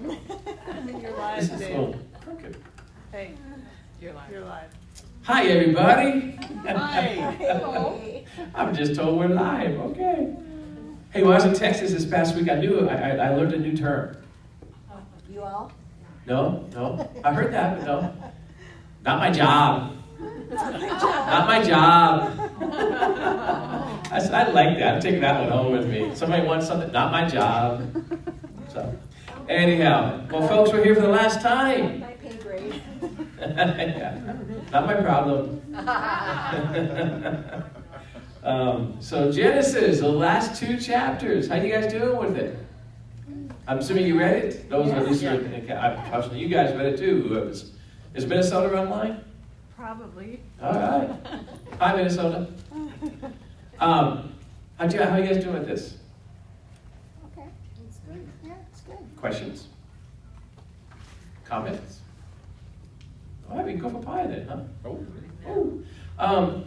You're live, This is a Dave. little crooked. Hey, you're live. You're live. Hi, everybody. Hi. I'm just told we're live. Okay. Hey, when I was in Texas this past week, I learned a new term. You all? No. I heard that, but no. Not my job. Not my job. I like that. I'm taking that one home with me. Somebody wants something, not my job. So, anyhow, well, folks, we're here for the last time. My pay grade. Yeah, not my problem. So Genesis, the last 2 chapters. How you guys doing with it? I'm assuming you read it. Those at least I'm trusting you guys read it too. Is Minnesota online? Probably. All right. Hi, Minnesota. How you guys doing with this? Okay, it's good. Yeah, it's good. Questions? Comments? All right, we can go for pie then, huh? Oh.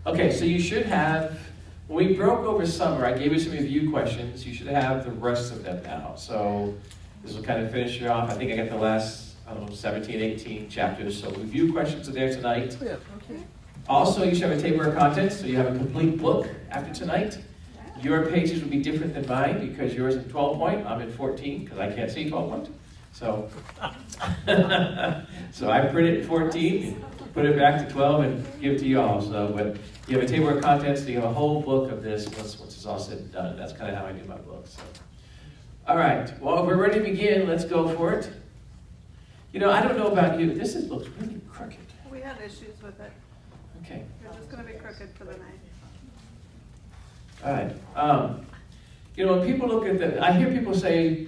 Okay, so you should have, when we broke over summer, I gave you some review questions. You should have the rest of them now. So this will kind of finish you off. I think I got the last, 17, 18 chapters. So review questions are there tonight. Yeah, okay. Also, you should have a table of contents, so you have a complete book after tonight. Your pages will be different than mine because yours is 12 point, I'm in 14 because I can't see 12 point. So, so I print it in 14, put it back to 12 and give it to you all. So, but you have a table of contents, so you have a whole book of this once it's all said and done. That's kind of how I do my books. So. All right, well, if we're ready to begin, let's go for it. I don't know about you, this looks really crooked. We had issues with it. Okay. You're just going to be crooked for the night. All right. When people look at I hear people say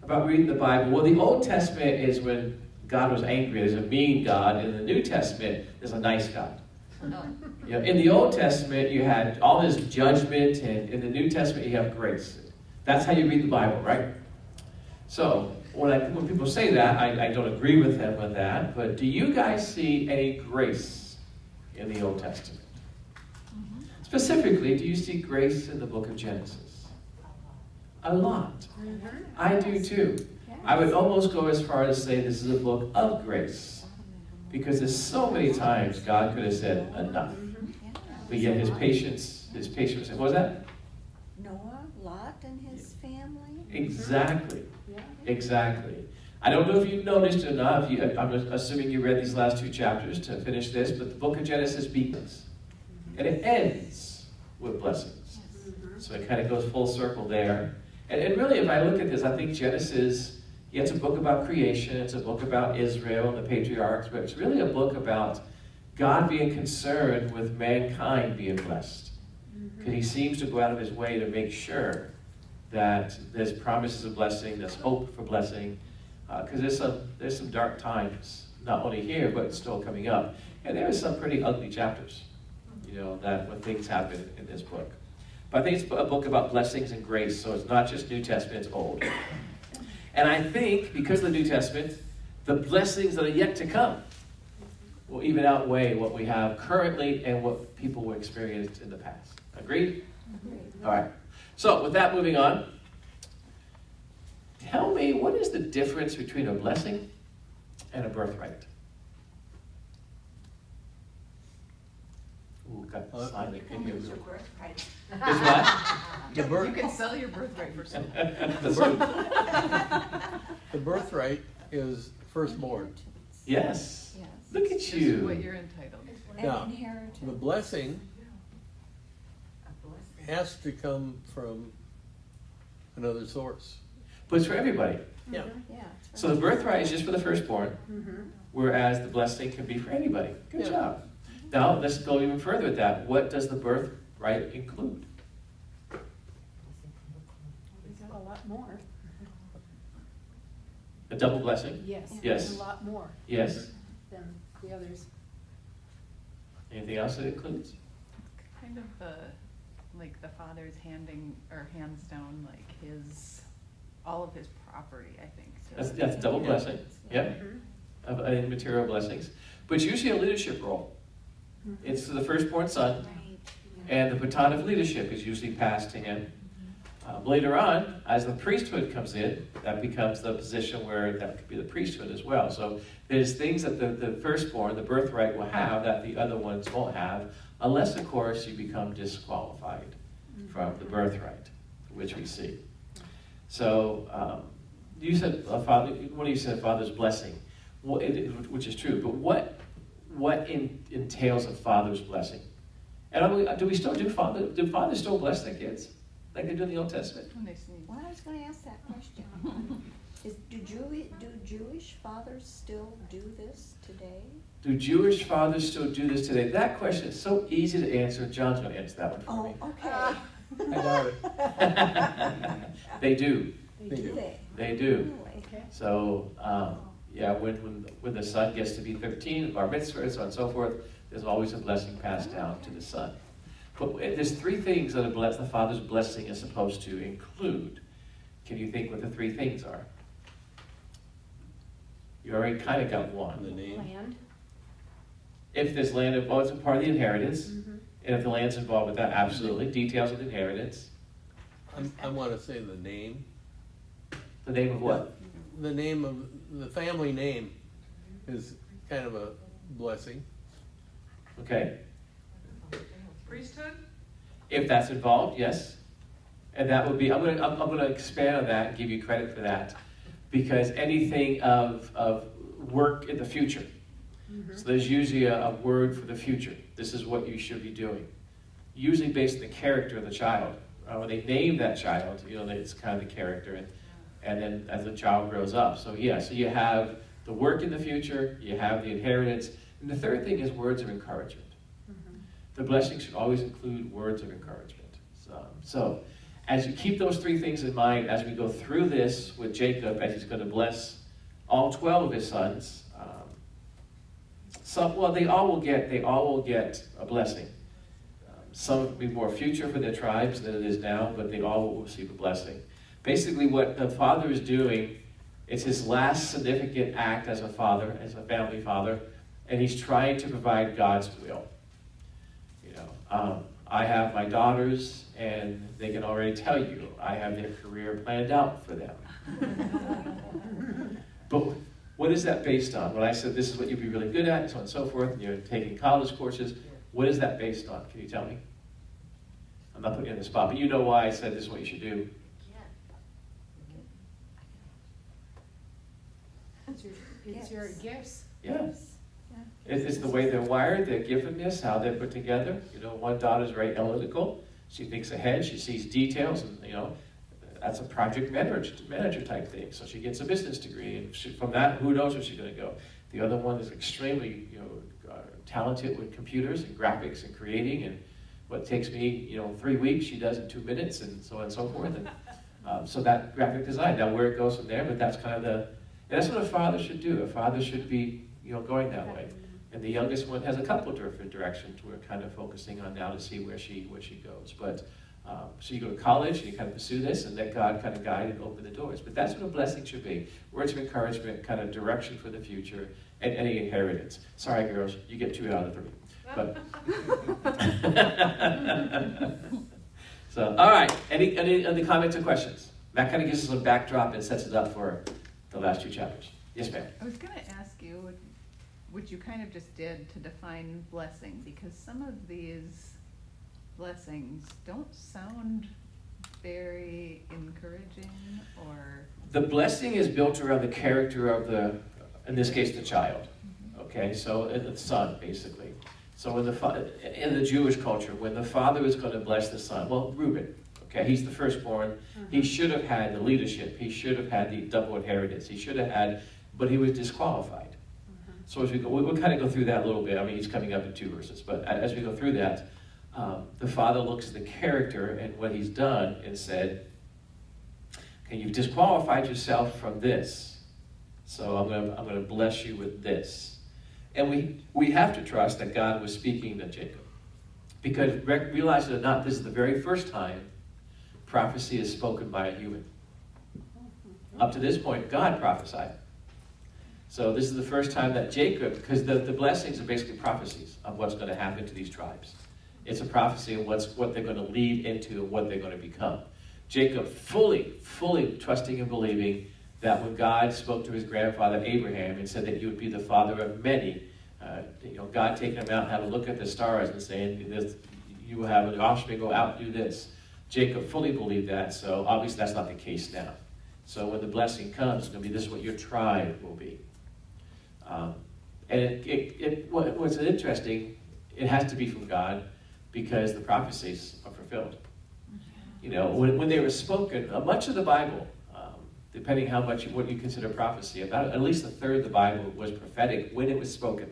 about reading the Bible, well, the Old Testament is when God was angry. There's a mean God. In the New Testament, there's a nice God. In the Old Testament, you had all this judgment, and in the New Testament, you have grace. That's how you read the Bible, right? So, when people say that, I don't agree with them with that, but do you guys see any grace in the Old Testament? Specifically, do you see grace in the book of Genesis? A lot. I do too. I would almost go as far as to say this is a book of grace. Because there's so many times God could have said enough. But yet his patience, what was that? Noah, Lot, and his family. Exactly. I don't know if you've noticed or not. I'm assuming you read these last 2 chapters to finish this, but the book of Genesis begins. And it ends with blessings. So it kind of goes full circle there. And really, if I look at this, I think Genesis, it's a book about creation. It's a book about Israel and the patriarchs, but it's really a book about God being concerned with mankind being blessed. Because he seems to go out of his way to make sure that there's promises of blessing, there's hope for blessing. Because there's some dark times, not only here, but still coming up. And there are some pretty ugly chapters, that when things happen in this book. But I think it's a book about blessings and grace, so it's not just New Testament, it's Old. And I think, because of the New Testament, the blessings that are yet to come will even outweigh what we have currently and what people will experience in the past. Agreed? All right. So, with that, moving on. Tell me, what is the difference between a blessing and a birthright? Ooh, got the slide that can hear. Use your birthright. It's what? You can sell your birthright for something. The birthright is firstborn. Yes. Yes. Look at This is you. what you're entitled. And Now, inheritance. the blessing has to come from another source. But it's for everybody. Yeah. Yeah. So the birthright is just for the firstborn, whereas the blessing can be for anybody. Good Yeah. job. Now, let's go even further with that. What does the birthright include? We've got a lot more. A double blessing? Yes. Yes. A lot more Yes. than the others. Anything else it includes? Kind of like the father's hands down like all of his property, I think. So That's double Yeah. blessing. Yep. Of material blessings. But it's usually a leadership role. It's the firstborn son, Right. and the baton of leadership is usually passed to him. Later on, as the priesthood comes in, that becomes the position where that could be the priesthood as well. So there's things that the firstborn, the birthright, will have that the other ones won't have, unless, of course, you become disqualified from the birthright, which we see. So you said, Father, one of you said Father's blessing, which is true, but what entails a father's blessing? And do fathers still bless their kids like they do in the Old Testament? When they sneeze. Well, I was gonna ask that question. Do Jewish fathers still do this today? Do Jewish fathers still do this today? That question is so easy to answer. John's going to answer that one for me. Oh, okay. I doubt it. They do. They do. They do. Really? Okay. So, when the son gets to be 13, bar mitzvah, so on and so forth, there's always a blessing passed down to the son. But there's three things that the father's blessing is supposed to include. Can you think what the three things are? You already kind of got one. The name. Land. If there's land involved, it's a part of the inheritance. Mhm. And if the land's involved with that, absolutely. Details of the inheritance. I want to say the name. The name of what? The name of the family name is kind of a blessing. Okay. Priesthood? If that's involved, yes. And that would be, I'm gonna expand on that and give you credit for that. Because anything of work in the future. So there's usually a word for the future. This is what you should be doing. Usually based on the character of the child. When they name that child, it's kind of the character. And then as the child grows up. So so you have the work in the future, you have the inheritance. And the third thing is words of encouragement. The blessing should always include words of encouragement. So as you keep those three things in mind, as we go through this with Jacob, as he's going to bless all 12 of his sons, they all will get a blessing. Some will be more future for their tribes than it is now, but they all will receive a blessing. Basically, what the father is doing, it's his last significant act as a father, as a family father, and he's trying to provide God's will. I have my daughters, and they can already tell you I have their career planned out for them. But what is that based on? When I said this is what you'd be really good at, and so on and so forth, and you're taking college courses, what is that based on? Can you tell me? I'm not putting you on the spot, but you know why I said this is what you should do. It's your gifts. Yes. It's the way they're wired, their giftedness, how they're put together. One daughter's very analytical. She thinks ahead, she sees details, and that's a project manager type thing. So she gets a business degree, and from that, who knows where she's going to go. The other one is extremely, talented with computers and graphics and creating, and what takes me, 3 weeks, she does in 2 minutes, and so on and so forth. And so that graphic design. Now where it goes from there, but that's kind of and that's what a father should do. A father should be, going that way. And the youngest one has a couple of different directions we're kind of focusing on now to see where she goes. But so you go to college and you kind of pursue this and let God kind of guide and open the doors. But that's what a blessing should be. Words of encouragement, kind of direction for the future, and any inheritance. Sorry, girls, you get 2 out of 3. But so, all right. Any other comments or questions? That kind of gives us a backdrop and sets it up for the last 2 chapters. Yes, ma'am. I was going to ask you, what you kind of just did to define blessing, because some of these blessings don't sound very encouraging or... The blessing is built around the character of in this case, the child. Okay, so the son, basically. So in the Jewish culture, when the father is going to bless the son, Reuben, okay, he's the firstborn. He should have had the leadership. He should have had the double inheritance. He should have had, but he was disqualified. So as we'll kind of go through that a little bit. I mean, he's coming up in 2 verses, but as we go through that, the father looks at the character and what he's done and said, okay, you've disqualified yourself from this, so I'm going to bless you with this. And we have to trust that God was speaking to Jacob, because realize it or not, this is the very first time prophecy is spoken by a human. Up to this point, God prophesied. So this is the first time that Jacob, because the blessings are basically prophecies of what's going to happen to these tribes. It's a prophecy of what they're going to lead into and what they're going to become. Jacob fully trusting and believing that when God spoke to his grandfather Abraham and said that you would be the father of many, God taking him out and having a look at the stars and saying, you will have an offspring go out and do this. Jacob fully believed that, so obviously that's not the case now. So when the blessing comes, it's going to be, this is what your tribe will be. And what's interesting, it has to be from God because the prophecies are fulfilled. When they were spoken, much of the Bible, depending how much what you consider prophecy, about at least a third of the Bible was prophetic when it was spoken.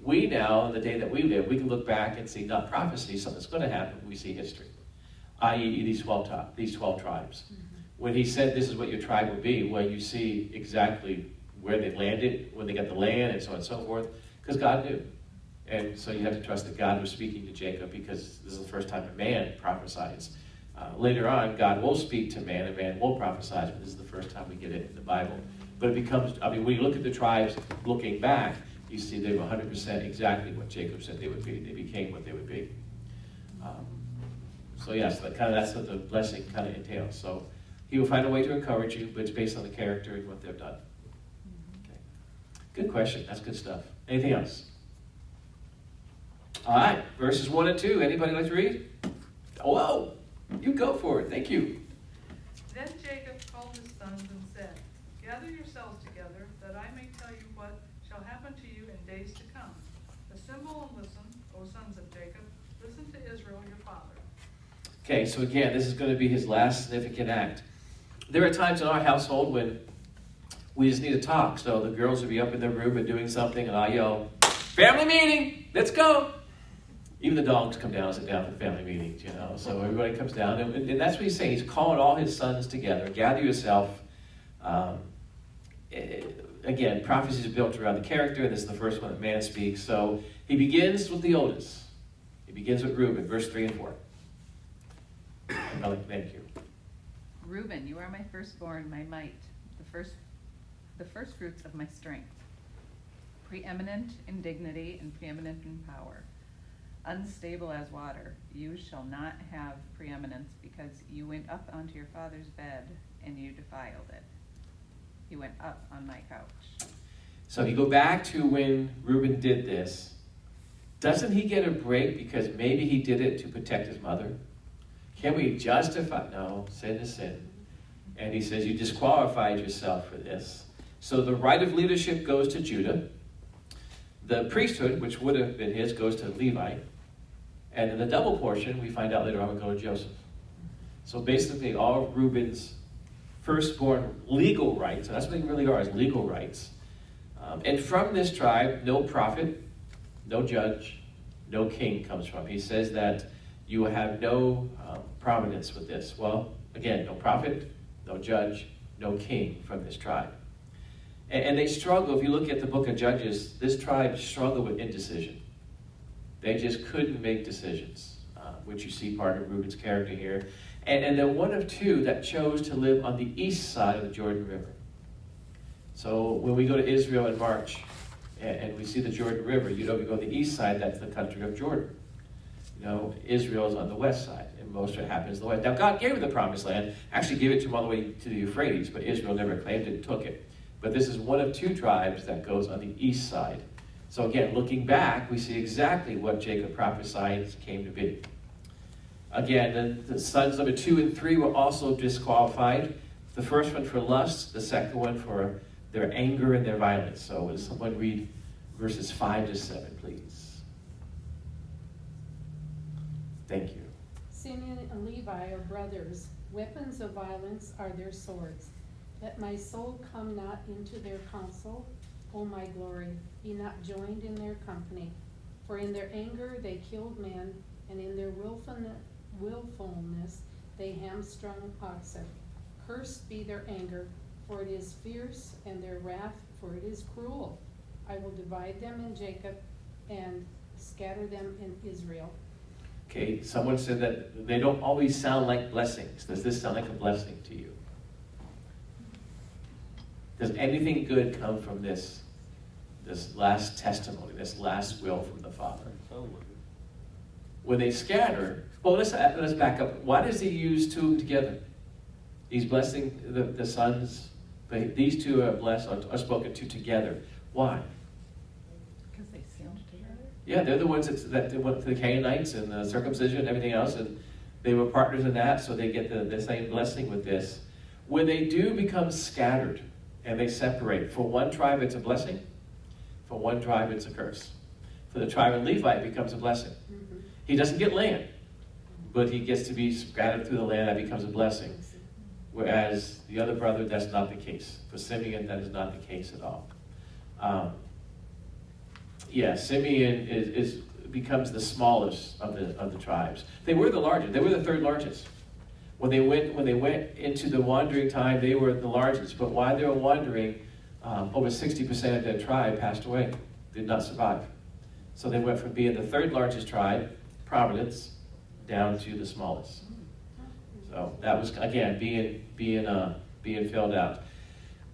We now, in the day that we live, we can look back and see not prophecy, something's going to happen. We see history, i.e. these 12 tribes. Mm-hmm. When he said, this is what your tribe will be, well, you see exactly where they landed, when they got the land, and so on and so forth, because God knew. And so you have to trust that God was speaking to Jacob because this is the first time a man prophesies. Later on, God will speak to man, and man will prophesy, but this is the first time we get it in the Bible. But it becomes, when you look at the tribes looking back, you see they were 100% exactly what Jacob said they would be. They became what they would be. So yes, that's what the blessing kind of entails. So he will find a way to encourage you, but it's based on the character and what they've done. Okay. Good question. That's good stuff. Anything else? All right, verses 1 and 2. Anybody like to read? Whoa, you go for it. Thank you. Then Jacob called his sons and said, gather yourselves together, that I may tell you what shall happen to you in days to come. Assemble and listen, O sons of Jacob. Listen to Israel, your father. Okay, so again, this is going to be his last significant act. There are times in our household when we just need to talk. So the girls will be up in their room and doing something, and I'll yell, family meeting, let's go. Even the dogs come down and sit down for family meetings, So everybody comes down, and that's what he's saying. He's calling all his sons together. Gather yourself. Again, prophecies are built around the character. This is the first one that man speaks. So he begins with the oldest. He begins with Reuben, verse 3 and 4. Thank you. Reuben, you are my firstborn, my might, the first fruits of my strength, preeminent in dignity and preeminent in power. Unstable as water, you shall not have preeminence, because you went up onto your father's bed and you defiled it. You went up on my couch. So if you go back to when Reuben did this, doesn't he get a break because maybe he did it to protect his mother? Can we justify? No, sin is sin. And he says, you disqualified yourself for this. So the right of leadership goes to Judah. The priesthood, which would have been his, goes to Levi. And in the double portion, we find out later on, would go to Joseph. So basically, all of Reuben's firstborn legal rights, and that's what they really are, is legal rights. And from this tribe, no prophet, no judge, no king comes from. He says that you will have no prominence with this. Well, again, no prophet, no judge, no king from this tribe. And they struggle. If you look at the book of Judges, this tribe struggled with indecision. They just couldn't make decisions, which you see part of Reuben's character here. And they're one of two that chose to live on the east side of the Jordan River. So when we go to Israel in March, and we see the Jordan River, we go to the east side, that's the country of Jordan. Israel's on the west side, and most of it happens the west. Now, God gave them the promised land, actually gave it to them all the way to the Euphrates, but Israel never claimed it and took it. But this is one of two tribes that goes on the east side. So again, looking back, we see exactly what Jacob prophesied came to be. Again, the sons number 2 and 3 were also disqualified. The first one for lust, the second one for their anger and their violence. So will someone read verses 5 to 7, please? Thank you. Simeon and Levi are brothers. Weapons of violence are their swords. Let my soul come not into their counsel. O my glory, be not joined in their company. For in their anger they killed men, and in their willfulness they hamstrung oxen. Cursed be their anger, for it is fierce, and their wrath, for it is cruel. I will divide them in Jacob and scatter them in Israel. Okay, someone said that they don't always sound like blessings. Does this sound like a blessing to you? Does anything good come from this last testimony, this last will from the Father? When they scatter, Well, let's back up. Why does he use two together? He's blessing the sons, but these two are blessed, are spoken to together. Why? Because they sealed together? Yeah, they're the ones that went to the Canaanites and the circumcision and everything else, and they were partners in that, so they get the same blessing with this. When they do become scattered and they separate, for one tribe it's a blessing, for one tribe it's a curse. For the tribe of Levi it becomes a blessing. He doesn't get land, but he gets to be scattered through the land, that becomes a blessing. Whereas the other brother, that's not the case. For Simeon, that is not the case at all. Simeon becomes the smallest of the tribes. They were the largest. They were the third largest. When they went into the wandering time, they were the largest. But while they were wandering, over 60% of their tribe passed away, did not survive. So they went from being the third largest tribe, Providence, down to the smallest. So that was, again, being filled out.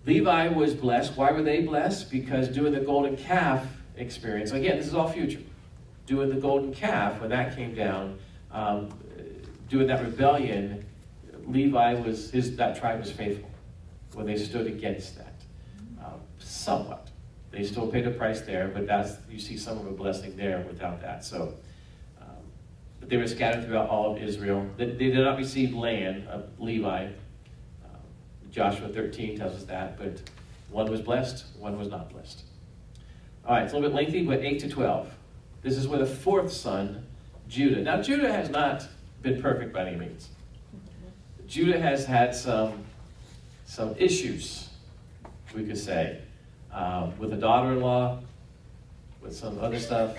Levi was blessed. Why were they blessed? Because doing the golden calf experience, again, this is all future. Doing the golden calf, when that came down, doing that rebellion, Levi that tribe was faithful when they stood against that. Somewhat. They still paid a price there, but you see some of a blessing there without that. So, but they were scattered throughout all of Israel. They did not receive land of Levi. Joshua 13 tells us that, but one was blessed, one was not blessed. All right, it's a little bit lengthy, but 8 to 12. This is where the fourth son, Judah. Now, Judah has not been perfect by any means. Judah has had some issues, we could say, with a daughter-in-law, with some other stuff.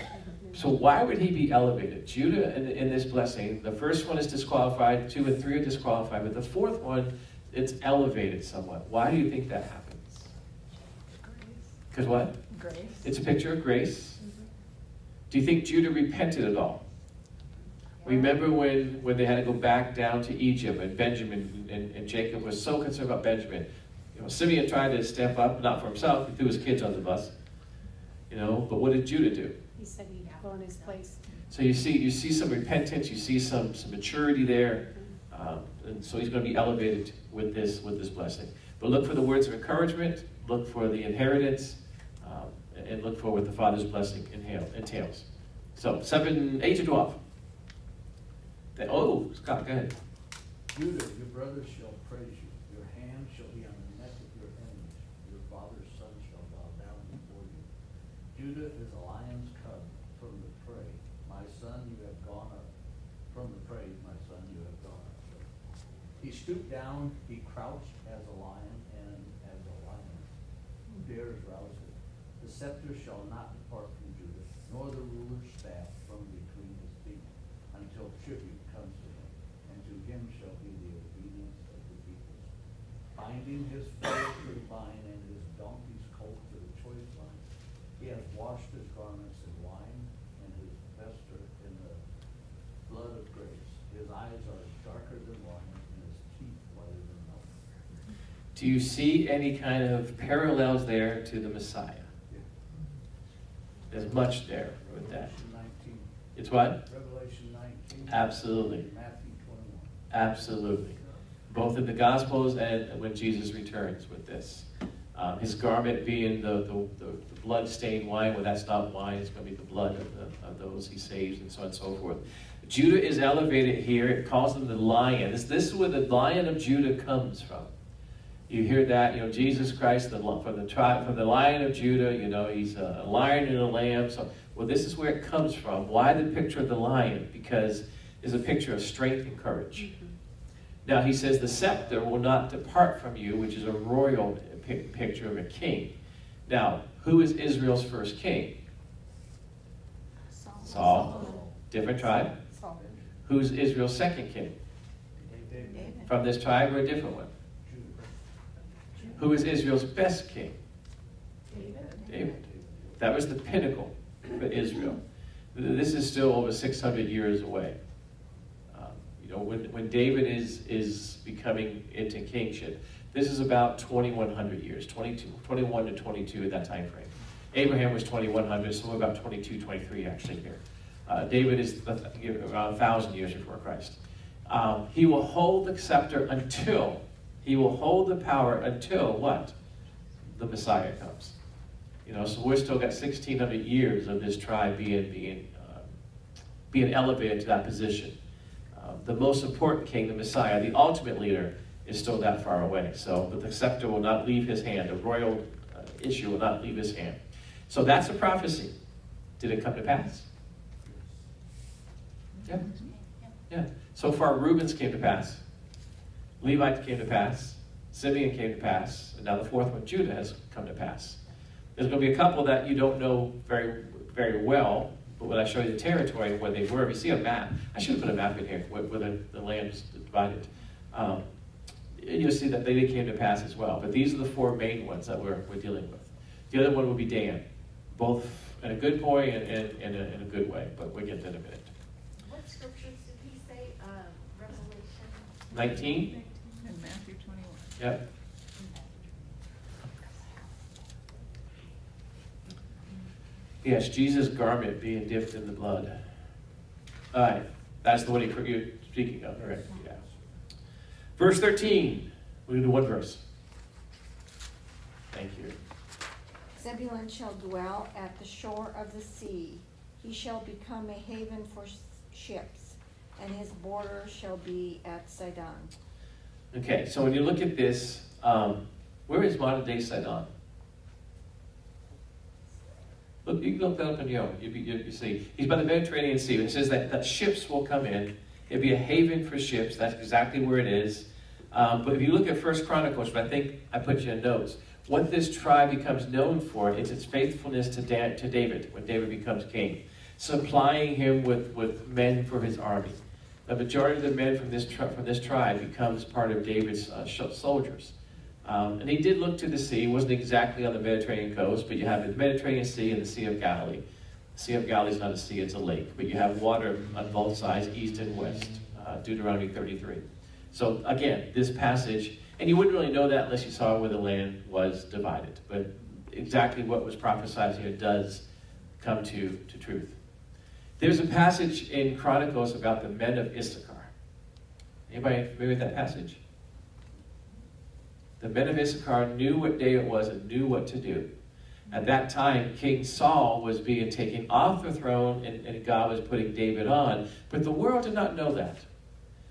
So why would he be elevated? Judah, in this blessing, the first one is disqualified, 2 and 3 are disqualified, but the fourth one, it's elevated somewhat. Why do you think that happens? Because what? Grace. It's a picture of grace. Do you think Judah repented at all? Remember when they had to go back down to Egypt, and Benjamin and Jacob was so concerned about Benjamin. Simeon tried to step up, not for himself, he threw his kids on the bus. But what did Judah do? He said he'd go in his place. So you see some repentance, you see some maturity there, and so he's going to be elevated with this blessing. But look for the words of encouragement, look for the inheritance, and look for what the Father's blessing entails. So 8 to 12. Scott, go ahead. Judah, your brothers shall praise you. Your hand shall be on the neck of your enemies. Your father's son shall bow down before you. Judah is a lion's cub from the prey. My son, you have gone up. From the prey, my son, you have gone up. He stooped down, he crouched as a lion, and as a lion. Who dares rouse him? The scepter shall not depart from Judah, nor the ruler's staff from between his feet, until tribute comes to him, and to him shall be the obedience of the peoples. Binding his foal to the vine and his donkey's colt to the choice vine, he has washed his garments in wine and his vesture in the blood of grapes. His eyes are darker than wine and his teeth whiter than milk. Do you see any kind of parallels there to the Messiah? Yeah. There's much there with that. Revelation 19. It's what? Revelation 19. Absolutely. Matthew 21. Absolutely. Both in the Gospels and when Jesus returns with this. His garment being the blood-stained wine. Well, that's not wine. It's going to be the blood of those he saves, and so on and so forth. Judah is elevated here. It calls him the lion. This is where the Lion of Judah comes from. You hear that, Jesus Christ, from the Lion of Judah, he's a lion and a lamb. So, well, this is where it comes from. Why the picture of the lion? Because it's a picture of strength and courage. Now, he says, the scepter will not depart from you, which is a royal picture of a king. Now, who is Israel's first king? Saul. Different tribe. Saul. Who's Israel's second king? David. From this tribe or a different one? Who is Israel's best king? David. That was the pinnacle for Israel. This is still over 600 years away. When David is becoming into kingship, this is about 2,100 years, 21 to 22 at that time frame. Abraham was 2,100, so we're about 22, 23 actually here. David is around 1,000 years before Christ. He will hold the scepter until, he will hold the power until what? The Messiah comes. You know, so we're still got 1,600 years of this tribe being elevated to that position. The most important king, the Messiah, the ultimate leader, is still that far away. So, but the scepter will not leave his hand. The royal issue will not leave his hand. So that's a prophecy. Did it come to pass? Yeah. Yeah. So far, Reuben's came to pass. Levite came to pass. Simeon came to pass. And now the fourth one, Judah, has come to pass. There's going to be a couple that you don't know very, very well, but when I show you the territory and where they were, if you see a map, I should have put a map in here where the land is divided. You'll see that they came to pass as well. But these are the four main ones that we're dealing with. The other one will be Dan, both in a good way and in a good way, but we'll get to that in a minute. What scriptures did he say, Revelation? 19? And Matthew 21. Yep. Yes, Jesus' garment being dipped in the blood. All right, that's the one you're speaking of, all right? Yeah. Verse 13. We're going to do one verse. Thank you. Zebulun shall dwell at the shore of the sea. He shall become a haven for ships, and his border shall be at Sidon. Okay, so when you look at this, where is modern day Sidon? Look, you can look that up on your own. You see, he's by the Mediterranean Sea. It says that ships will come in. It'll be a haven for ships. That's exactly where it is. But if you look at 1 Chronicles, which I think I put you in notes, what this tribe becomes known for is its faithfulness to David when David becomes king, supplying him with men for his army. The majority of the men from this tribe becomes part of David's soldiers. And he did look to the sea. It wasn't exactly on the Mediterranean coast, but you have the Mediterranean Sea and the Sea of Galilee. The Sea of Galilee is not a sea, it's a lake. But you have water on both sides, east and west, Deuteronomy 33. So again, this passage, and you wouldn't really know that unless you saw where the land was divided. But exactly what was prophesied here does come to truth. There's a passage in Chronicles about the men of Issachar. Anybody familiar with that passage? The men of Issachar knew what day it was and knew what to do. At that time, King Saul was being taken off the throne and God was putting David on. But the world did not know that.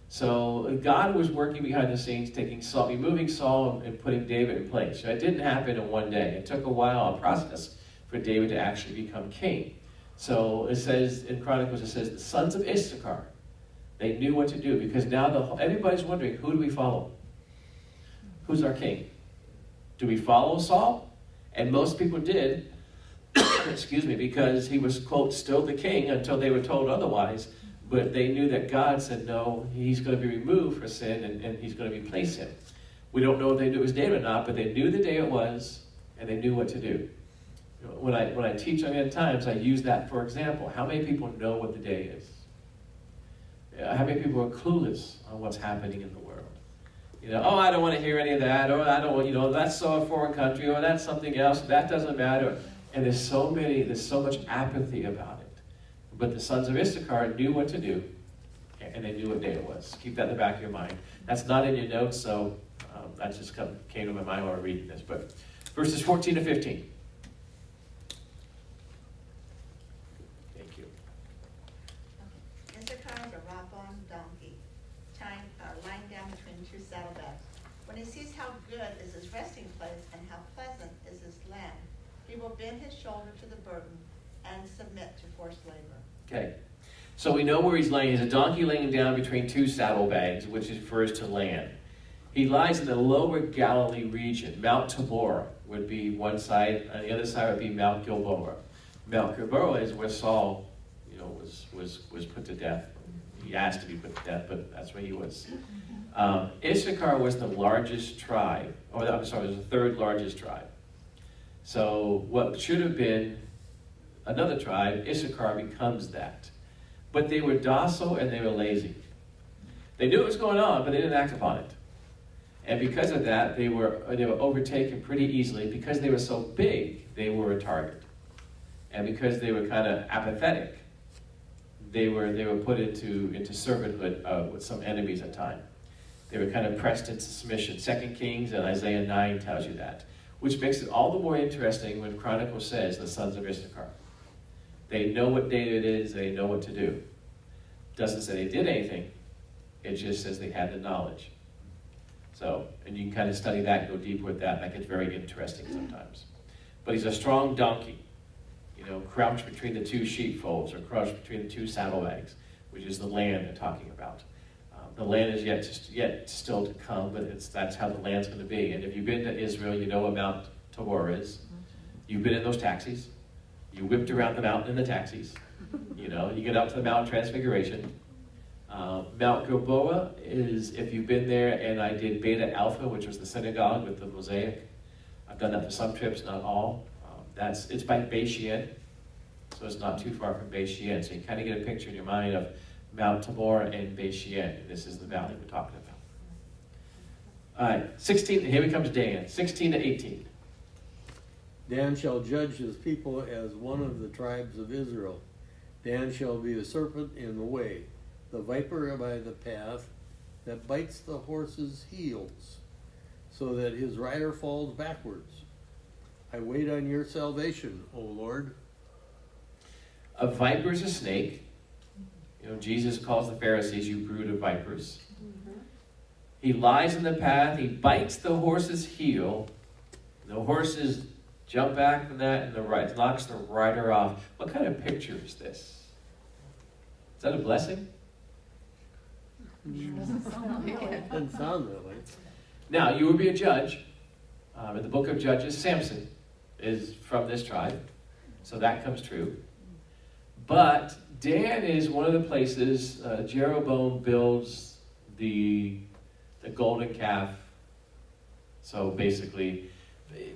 So God was working behind the scenes, removing Saul and putting David in place. So it didn't happen in one day. It took a while, a process, for David to actually become king. So it says in Chronicles, it says the sons of Issachar, they knew what to do because now everybody's wondering, who do we follow? Who's our king? Do we follow Saul? And most people did, excuse me, because he was, quote, still the king until they were told otherwise. But they knew that God said, no, he's going to be removed for sin and he's going to replace him. We don't know if they knew it was David or not, but they knew the day it was and they knew what to do. When I teach on end times, I use that for example. How many people know what the day is? How many people are clueless on what's happening in the world? Oh, I don't want to hear any of that, or I don't want, that's so a foreign country, or that's something else, that doesn't matter. And there's so much apathy about it. But the sons of Issachar knew what to do, and they knew what day it was. Keep that in the back of your mind. That's not in your notes, so that just came to my mind while we were reading this. But verses 14 to 15. Thank you. Issachar is a rock-on donkey, lying down between two saddlebags. When he sees how good is his resting place and how pleasant is his land, he will bend his shoulder to the burden and submit to forced labor. Okay. So we know where he's laying. He's a donkey laying down between two saddlebags, which refers to land. He lies in the lower Galilee region. Mount Tabor would be one side, and the other side would be Mount Gilboa. Mount Gilboa is where Saul, was put to death. He asked to be put to death, but that's where he was. Issachar was the largest tribe, it was the third largest tribe. So what should have been another tribe, Issachar becomes that. But they were docile and they were lazy. They knew what was going on, but they didn't act upon it. And because of that, they were overtaken pretty easily. Because they were so big, they were a target. And because they were kind of apathetic, they were put into servanthood with some enemies at time. They were kind of pressed into submission. 2 Kings and Isaiah 9 tells you that, which makes it all the more interesting when Chronicles says the sons of Issachar. They know what day it is, they know what to do. Doesn't say they did anything, it just says they had the knowledge. So, and you can kind of study that and go deeper with that, and that gets very interesting sometimes. But he's a strong donkey, crouched between the two sheepfolds, or crouched between the two saddlebags, which is the land they're talking about. The land is yet still to come, but that's how the land's going to be. And if you've been to Israel, you know what Mount Tabor is. You've been in those taxis. You whipped around the mountain in the taxis. You get up to the Mount Transfiguration. Mount Gilboa is, if you've been there, and I did Beta Alpha, which was the synagogue with the mosaic. I've done that for some trips, not all. It's by Beis Shean, so it's not too far from Beis Shean. So you kind of get a picture in your mind of Mount Tabor and Beis Shean. This is the valley we're talking about. All right, 16. Here comes Dan. 16 to 18. Dan shall judge his people as one of the tribes of Israel. Dan shall be a serpent in the way, the viper by the path that bites the horse's heels, so that his rider falls backwards. I wait on your salvation, O Lord. A viper is a snake. Jesus calls the Pharisees, you brood of vipers. He lies in the path, he bites the horse's heel. The horses jump back from that, and the knocks the rider off. What kind of picture is this? Is that a blessing? Doesn't sound like it. Doesn't sound that way. Now, you will be a judge. In the book of Judges, Samson is from this tribe, so that comes true. But Dan is one of the places Jeroboam builds the golden calf. So basically,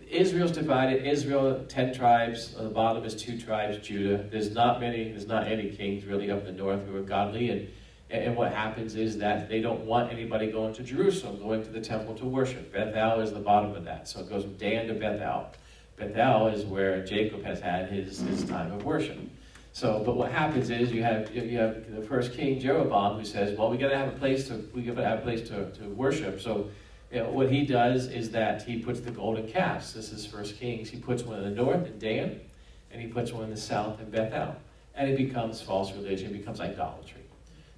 Israel's divided. Israel, 10 tribes. On the bottom is 2 tribes, Judah. There's not any kings really up in the north who are godly. And what happens is that they don't want anybody going to Jerusalem, going to the temple to worship. Bethel is the bottom of that. So it goes from Dan to Bethel. Bethel is where Jacob has had his time of worship. So, but what happens is you have the first king Jeroboam who says, well, we got to have a place to worship. So, what he does is that he puts the golden calves. This is First Kings. He puts one in the north in Dan, and he puts one in the south in Bethel, and it becomes false religion. It becomes idolatry.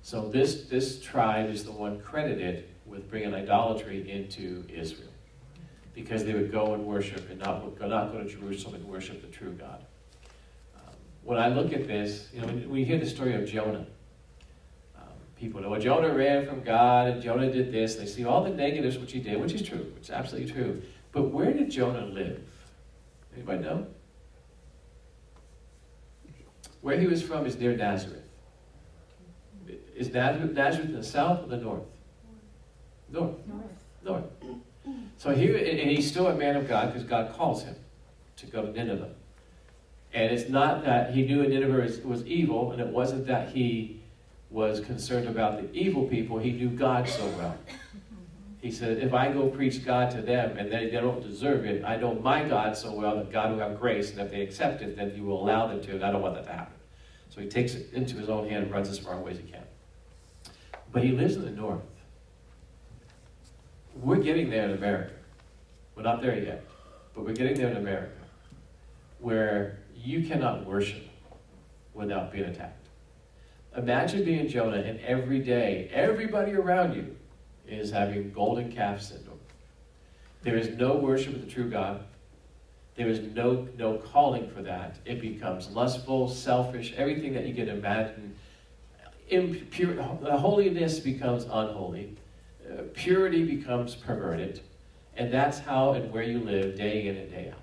So this tribe is the one credited with bringing idolatry into Israel, because they would go and worship and not go to Jerusalem and worship the true God. When I look at this, when you hear the story of Jonah, people know, well, Jonah ran from God and Jonah did this. They see all the negatives which he did, which is true, which is absolutely true. But where did Jonah live? Anybody know? Where he was from is near Nazareth. Is Nazareth in the south or the north? North. North. So he's still a man of God because God calls him to go to Nineveh. And it's not that he knew Nineveh was evil, and it wasn't that he was concerned about the evil people. He knew God so well. He said, if I go preach God to them and they don't deserve it, I know my God so well that God will have grace, and if they accept it, then he will allow them to, and I don't want that to happen. So he takes it into his own hand and runs as far away as he can. But he lives in the north. We're getting there in America. We're not there yet, but we're getting there in America, where you cannot worship without being attacked. Imagine being Jonah, and every day, everybody around you is having golden calf syndrome. There is no worship of the true God. There is no calling for that. It becomes lustful, selfish, everything that you can imagine. Impure, the holiness becomes unholy. Purity becomes perverted. And that's how and where you live day in and day out.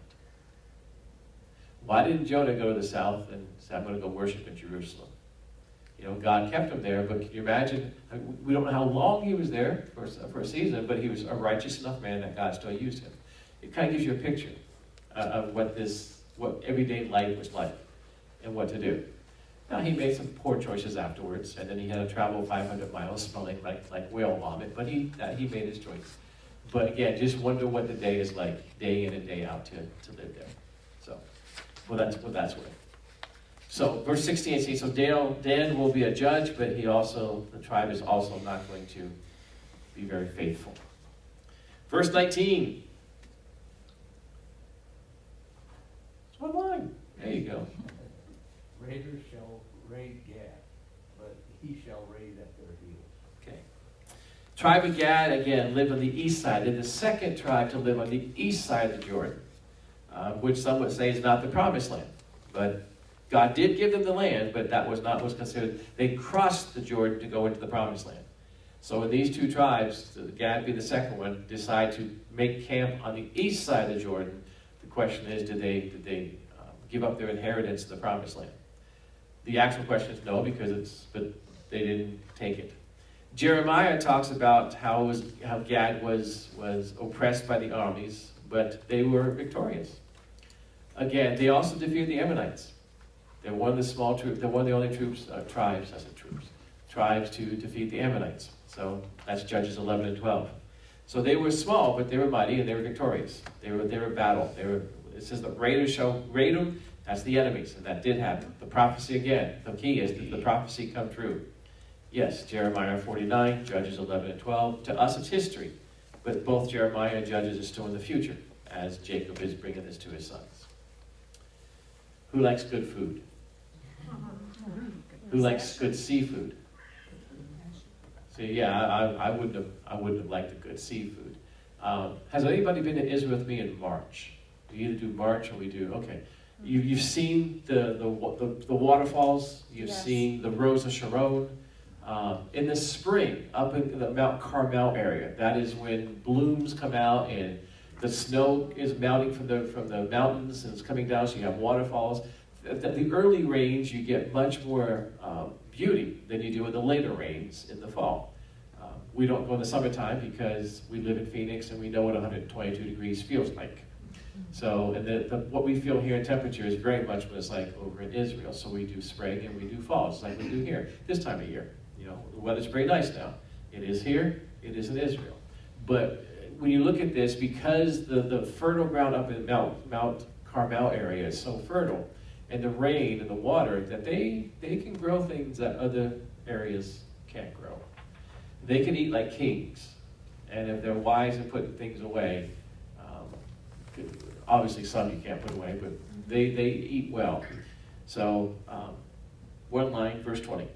Why didn't Jonah go to the south and say, I'm going to go worship in Jerusalem? God kept him there, but can you imagine? We don't know how long he was there for a season, but he was a righteous enough man that God still used him. It kind of gives you a picture of what everyday life was like and what to do. Now, he made some poor choices afterwards, and then he had to travel 500 miles smelling like whale vomit, but he made his choice. But again, just wonder what the day is like, day in and day out, to live there. So, well, that's way. So verse 16, 18, so Dan will be a judge, but the tribe is also not going to be very faithful. Verse 19. It's one line. There you go. Raiders shall raid Gad, but he shall raid at their heels. Okay. Tribe of Gad, again, live on the east side. They're the second tribe to live on the east side of the Jordan, which some would say is not the promised land. But God did give them the land, but that was not what was considered. They crossed the Jordan to go into the promised land. So when these two tribes, Gad being the second one, decide to make camp on the east side of the Jordan, the question is, did they give up their inheritance in the promised land? The actual question is no, but they didn't take it. Jeremiah talks about how Gad was oppressed by the armies, but they were victorious. Again, they also defeated the Ammonites. They're one of the small troops. They're one of the only tribes to defeat the Ammonites. So that's Judges 11 and 12. So they were small, but they were mighty and they were victorious. They were battle. It says the raiders shall raid them. That's the enemies, and that did happen. The prophecy again. The key is that the prophecy come true. Yes, Jeremiah 49, Judges 11 and 12. To us, it's history, but both Jeremiah and Judges are still in the future, as Jacob is bringing this to his sons. Who likes good food? Who likes good seafood? See, yeah, I wouldn't have liked the good seafood. Has anybody been to Israel with me in March? We either do March or we do, okay. You've seen the waterfalls. You've seen the Rose of Sharon. In the spring, up in the Mount Carmel area, that is when blooms come out and the snow is melting from the mountains and it's coming down, so you have waterfalls. At the early rains, you get much more beauty than you do in the later rains in the fall. We don't go in the summertime because we live in Phoenix and we know what 122 degrees feels like. So, and what we feel here in temperature is very much what it's like over in Israel. So we do spring and we do fall, just like we do here this time of year. You know, the weather's very nice now. It is here, it is in Israel. But when you look at this, because the fertile ground up in Mount Carmel area is so fertile, and the rain and the water, that they can grow things that other areas can't grow. They can eat like kings, and if they're wise in putting things away, obviously some you can't put away, but they eat well. So, one line, verse 20.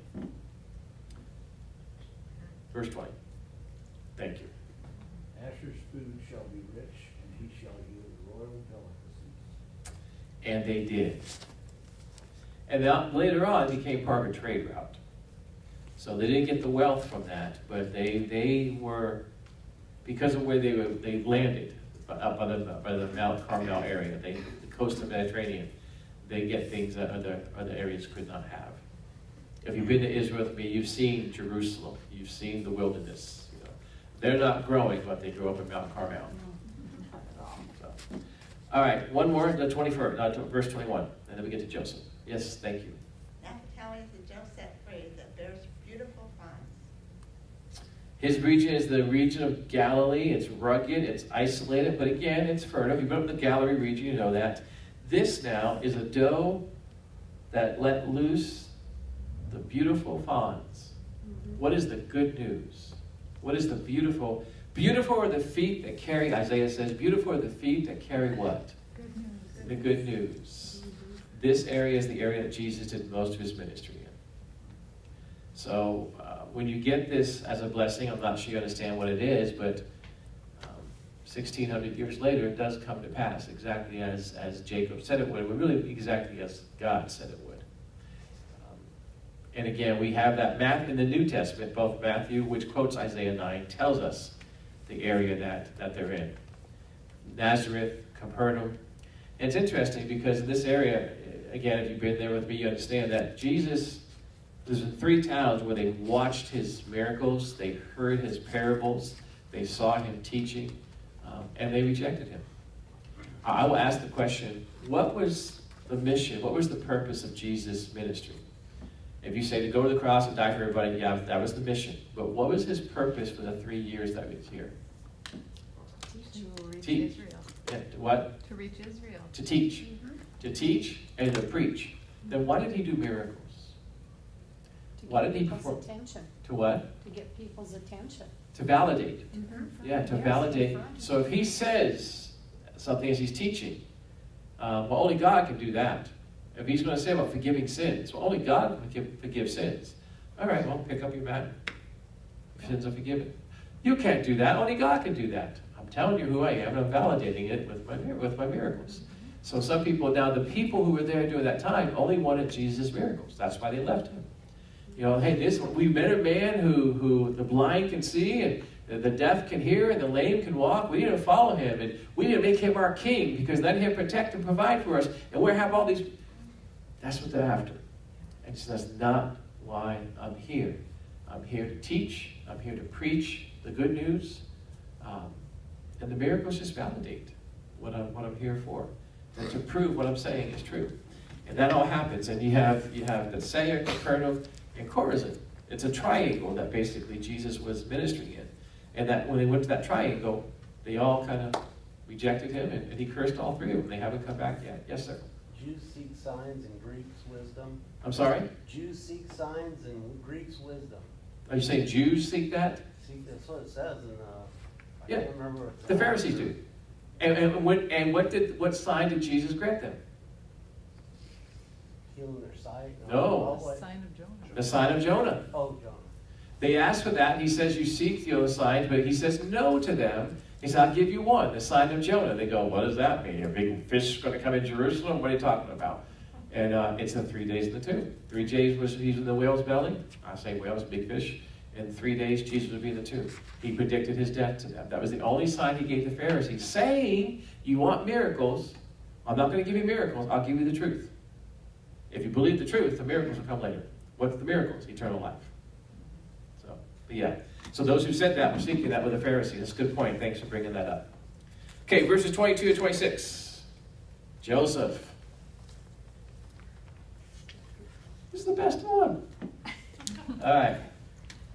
Verse 20. Thank you. Asher's food shall be rich, and he shall yield royal delicacies. And they did. And then later on, it became part of a trade route. So they didn't get the wealth from that, but they were, because of where they landed, up by the Mount Carmel area, the coast of the Mediterranean, they get things that other areas could not have. If you've been to Israel with me, you've seen Jerusalem, you've seen the wilderness. You know. They're not growing, but they grew up in Mount Carmel. So. All right, one more, the 21st, verse 21, and then we get to Joseph. Yes, thank you. Naphtali is the Joseph phrase that bears beautiful vines. His region is the region of Galilee. It's rugged, it's isolated, but again, it's fertile. If you've been up in the Galilee region, you know that. This now is a doe that let loose the beautiful fawns. What is the good news? What is the beautiful? Beautiful are the feet that carry, Isaiah says, beautiful are the feet that carry what? Good news. The good news. This area is the area that Jesus did most of his ministry in. So when you get this as a blessing, I'm not sure you understand what it is, but 1,600 years later, it does come to pass exactly as Jacob said it would, but really exactly as God said it would. And again, we have that map in the New Testament, both Matthew, which quotes Isaiah 9, tells us the area that they're in. Nazareth, Capernaum. And it's interesting because in this area, again, if you've been there with me, you understand that Jesus, there's 3 towns where they watched his miracles, they heard his parables, they saw him teaching, and they rejected him. I will ask the question, what was the mission, what was the purpose of Jesus' ministry? If you say to go to the cross and die for everybody, yeah, that was the mission. But what was his purpose for the 3 years that he was here? To reach Teach. Israel. Yeah, what? To reach Israel. To teach. To teach and to preach. then why did he do miracles? To Why get did he people's perform? attention, To what? to get people's attention. To validate. Yeah, to Yes, validate. confirm. So if he says something as he's teaching, well, only God can do that. If he's going to say about forgiving sins, well, only God can forgive sins. All right, well, pick up your mat. Sins are forgiven. You can't do that. Only God can do that. I'm telling you who I am, and I'm validating it with my miracles. So some people, now the people who were there during that time only wanted Jesus' miracles. That's why they left him. You know, hey, we met a man who the blind can see, and the deaf can hear, and the lame can walk. We need to follow him, and we need to make him our king, because then he'll protect and provide for us, and we'll have all these. That's what they're after. And so that's not why I'm here. I'm here to teach. I'm here to preach the good news. And the miracles just validate what I'm here for, and to prove what I'm saying is true. And that all happens. And you have Bethsaida, Capernaum, and Chorazin. It's a triangle that basically Jesus was ministering in. And that when they went to that triangle, they all kind of rejected him, and he cursed all three of them. They haven't come back yet. Yes, sir. Jews seek signs and Greeks wisdom. I'm sorry? Jews seek signs and Greeks wisdom. Are you saying Jews seek that? See, that's what it says in, I Yeah. can't remember. What The Pharisees do. And what sign did Jesus grant them? Healing their sight. No. Oh, what? Sign of Jonah. The sign of Jonah. Oh, Jonah. They asked for that, and he says, you seek the other signs, but he says no to them. He said, I'll give you one, the sign of Jonah. They go, what does that mean? A big fish is going to come in Jerusalem? What are you talking about? And it's the 3 days in the tomb. 3 days was he's in the whale's belly. I say whales, big fish. In 3 days, Jesus would be in the tomb. He predicted his death to them. That was the only sign he gave the Pharisees, saying, you want miracles? I'm not going to give you miracles. I'll give you the truth. If you believe the truth, the miracles will come later. What's the miracles? Eternal life. So, but yeah. So those who said that were seeking that with the Pharisees. That's a good point. Thanks for bringing that up. Okay, verses 22 to 26. Joseph. This is the best one. All right.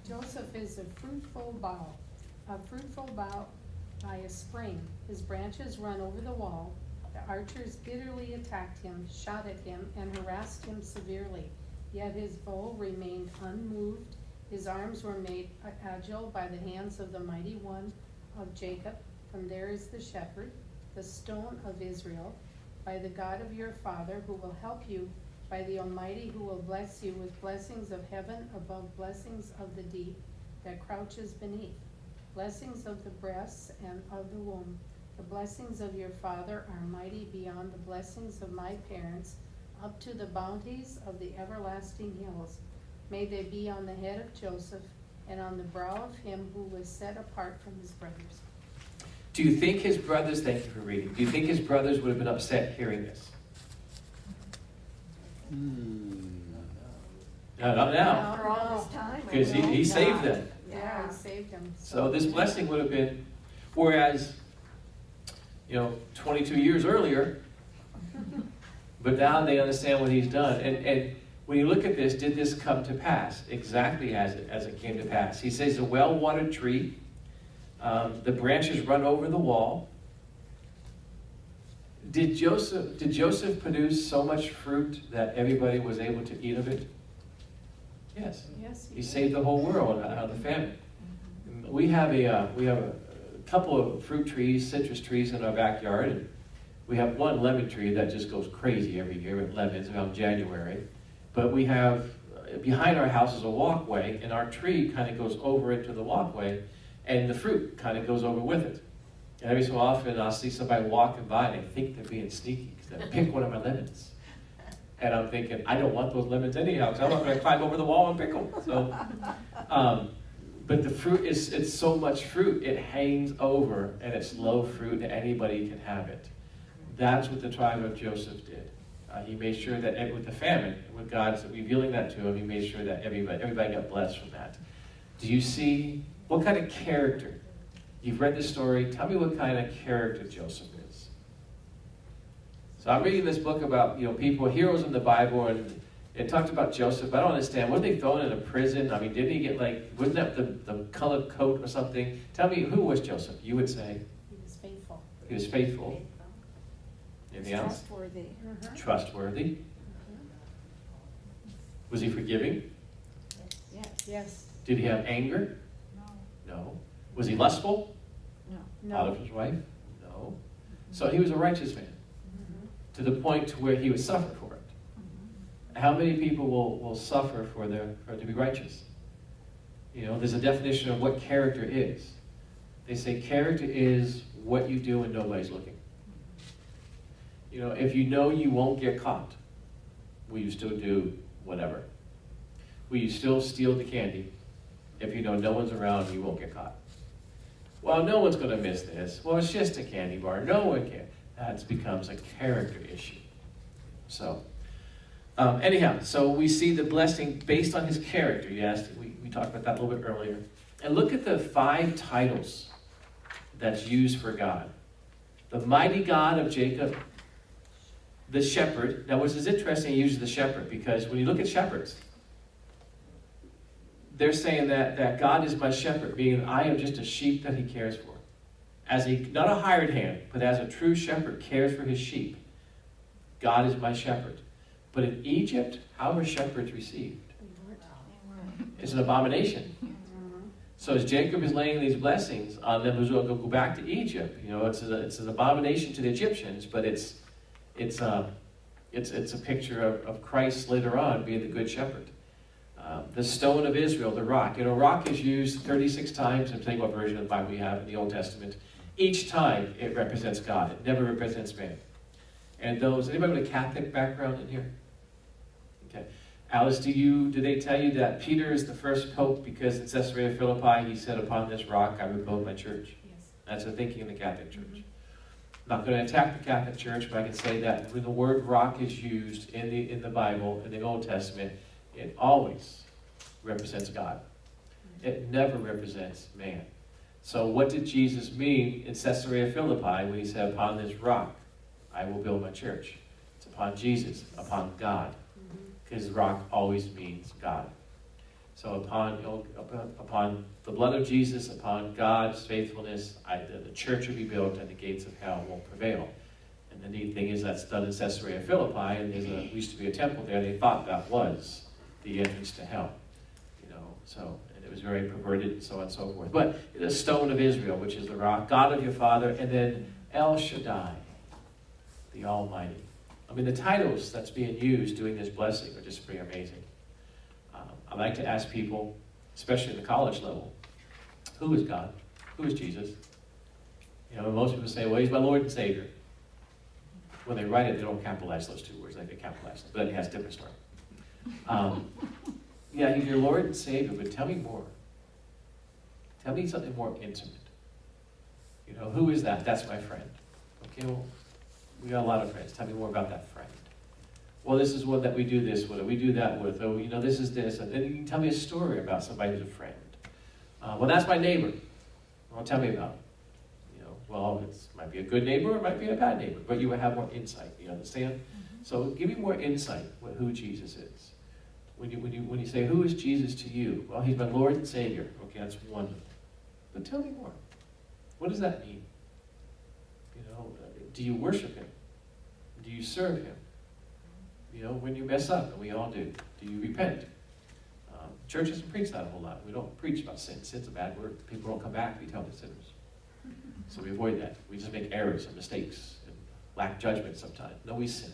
Joseph is a fruitful bough by a spring. His branches run over the wall. The archers bitterly attacked him, shot at him, and harassed him severely. Yet his bow remained unmoved. His arms were made agile by the hands of the mighty one of Jacob. From there is the shepherd, the stone of Israel, by the God of your father who will help you, by the Almighty who will bless you with blessings of heaven above blessings of the deep that crouches beneath, blessings of the breasts and of the womb. The blessings of your father are mighty beyond the blessings of my parents, up to the bounties of the everlasting hills. May they be on the head of Joseph and on the brow of him who was set apart from his brothers. Do you think his brothers, thank you for reading, do you think his brothers would have been upset hearing this? No, not now. After all this time. I Because know. he saved them. Yeah, he saved him. So this blessing would have been, whereas, 22 years earlier, but now they understand what he's done. And when you look at this, did this come to pass? Exactly as it came to pass. He says, a well-watered tree, the branches run over the wall. Did Joseph produce so much fruit that everybody was able to eat of it? Yes. Yes, He saved the whole world out of the famine. We have a couple of fruit trees, citrus trees in our backyard, and we have one lemon tree that just goes crazy every year with lemons around January. But we have behind our house is a walkway, and our tree kind of goes over into the walkway, and the fruit kind of goes over with it. And every so often I'll see somebody walking by and they think they're being sneaky because they pick one of my lemons. And I'm thinking, I don't want those lemons anyhow, because I'm not going to climb over the wall and pick them. So, but the fruit it's so much fruit, it hangs over, and it's low fruit, and anybody can have it. That's what the tribe of Joseph did. He made sure that with the famine, with God revealing that to him, he made sure that everybody got blessed from that. Do you see what kind of character? You've read this story. Tell me what kind of character Joseph is. So I'm reading this book about people, heroes in the Bible, and it talked about Joseph. I don't understand. What, they thrown in a prison? I mean, didn't he get wasn't that the colored coat or something? Tell me, who was Joseph? You would say he was faithful. he was faithful. Anything else? Trustworthy. Trustworthy. Was he forgiving? Yes. Yes. Did he have anger? No. No. Was he lustful? No. Potiphar's wife? No. So he was a righteous man, to the point to where he would suffer for it. How many people will suffer for to be righteous? You know, there's a definition of what character is. They say character is what you do when nobody's looking. You know, if you know you won't get caught, will you still do whatever? Will you still steal the candy if you know no one's around, you won't get caught? Well, no one's going to miss this. Well, it's just a candy bar. No one can. That becomes a character issue. So, anyhow, so we see the blessing based on his character. You asked, we talked about that a little bit earlier. And look at the 5 titles that's used for God. The mighty God of Jacob, the shepherd. Now, which is interesting, he uses the shepherd, because when you look at shepherds, they're saying that God is my shepherd, meaning I am just a sheep that he cares for. As not a hired hand, but as a true shepherd cares for his sheep. God is my shepherd. But in Egypt, how were shepherds received? It's an abomination. So as Jacob is laying these blessings on them who will go back to Egypt, you know, it's an abomination to the Egyptians, but it's a picture of Christ later on being the good shepherd. The stone of Israel, the rock. You know, rock is used 36 times, I'm telling you what version of the Bible we have in the Old Testament. Each time it represents God. It never represents man. And anybody with a Catholic background in here? Okay. Alice, do they tell you that Peter is the first pope because in Caesarea Philippi he said, upon this rock I will build my church? Yes. That's the thinking in the Catholic Church. I'm not going to attack the Catholic Church, but I can say that when the word rock is used in the Bible, in the Old Testament, it always represents God. It never represents man. So what did Jesus mean in Caesarea Philippi when he said, upon this rock I will build my church? It's upon Jesus, upon God. Because rock always means God. So upon the blood of Jesus, upon God's faithfulness, the church will be built and the gates of hell won't prevail. And the neat thing is that's done in Caesarea Philippi, and there used to be a temple there. They thought that was the entrance to hell. You know, so and it was very perverted and so on and so forth. But the stone of Israel, which is the rock, God of your father, and then El Shaddai, the Almighty. I mean, the titles that's being used doing this blessing are just pretty amazing. I like to ask people, especially at the college level, who is God? Who is Jesus? You know, most people say, well, he's my Lord and Savior. When they write it, they don't capitalize those 2 words. They capitalize them, but it has a different story. Yeah, he's your Lord and Savior, but tell me more. Tell me something more intimate. You know, who is that? That's my friend. Okay, well, we got a lot of friends. Tell me more about that friend. Well, this is one that we do this with, or we do that with. Oh, you know, this is this. And then you can tell me a story about somebody who's a friend. Well, that's my neighbor. Well, tell me about it. You know, well, it might be a good neighbor, or it might be a bad neighbor, but you will have more insight. You understand? So give me more insight with who Jesus is. When you say, who is Jesus to you? Well, he's my Lord and Savior. Okay, that's wonderful. But tell me more. What does that mean? You know, do you worship him? Do you serve him? You know, when you mess up, and we all do you repent? Church doesn't preach that a whole lot. We don't preach about sin. Sin's a bad word. People don't come back. We tell them sinners. So we avoid that. We just make errors and mistakes and lack judgment sometimes. No, we sin.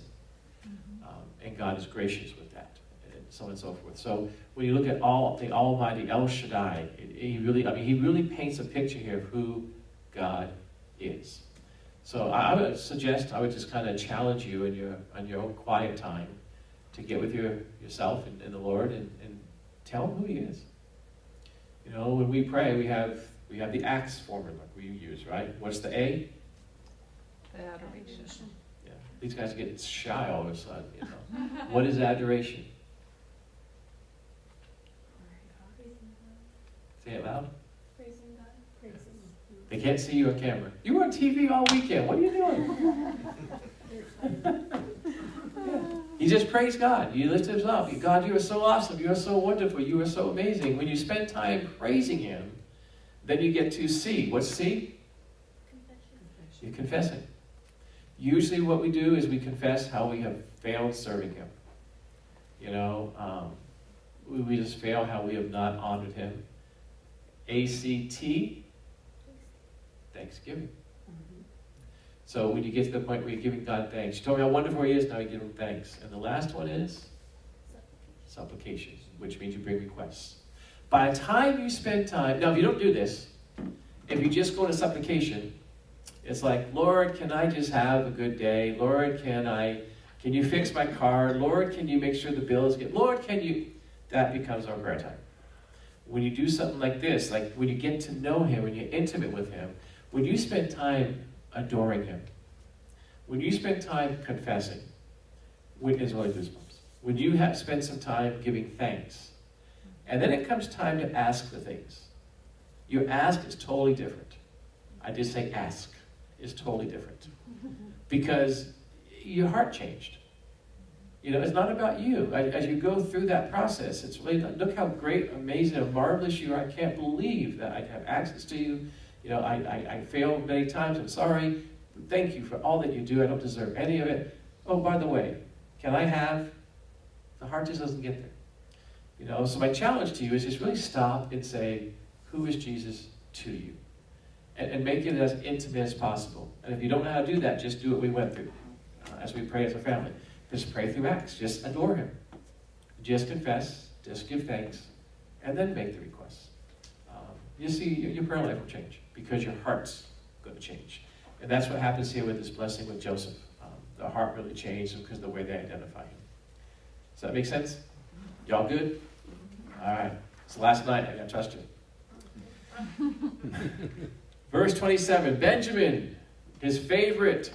And God is gracious with that, and so on and so forth. So when you look at the Almighty El Shaddai, he really paints a picture here of who God is. So I would just kind of challenge you in your own quiet time to get with yourself and the Lord and tell him who he is. You know, when we pray, we have the ACTS formula we use, right? What's the A? The adoration. Yeah, these guys get shy all of a sudden, you know. What is adoration? Say it loud. Praising God. Praising. They can't see you on camera. You were on TV all weekend. What are you doing? You just praise God. You lift him up. God, you are so awesome. You are so wonderful. You are so amazing. When you spend time praising him, then you get to see. What's see? Confession. You're confessing. Usually what we do is we confess how we have failed serving him. You know, we just fail how we have not honored him. ACT, Thanksgiving. So when you get to the point where you're giving God thanks, you told me how wonderful he is, now you give him thanks. And the last one is supplication, which means you bring requests. By the time you spend time, now if you don't do this, if you just go to supplication, it's like, Lord, can I just have a good day? Lord, can you fix my car? Lord, can you make sure the bills get, Lord, can you, that becomes our prayer time. When you do something like this, like when you get to know him, when you're intimate with him, when you spend time adoring him, when you spend time confessing, it's really goosebumps. When you spend some time giving thanks, and then it comes time to ask for things. Your ask is totally different. I just say ask is totally different. Because your heart changed. You know, it's not about you. As you go through that process, it's really, look how great, amazing, and marvelous you are. I can't believe that I have access to you. You know, I failed many times. I'm sorry. Thank you for all that you do. I don't deserve any of it. Oh, by the way, can I have? The heart just doesn't get there. You know, so my challenge to you is just really stop and say, who is Jesus to you? And make it as intimate as possible. And if you don't know how to do that, just do what we went through as we pray as a family. Just pray through Acts. Just adore him. Just confess. Just give thanks. And then make the requests. You see, your prayer life will change because your heart's going to change. And that's what happens here with this blessing with Joseph. The heart really changed because of the way they identify him. Does that make sense? Y'all good? All right. It's last night. I got to trust you. Verse 27. Benjamin, his favorite.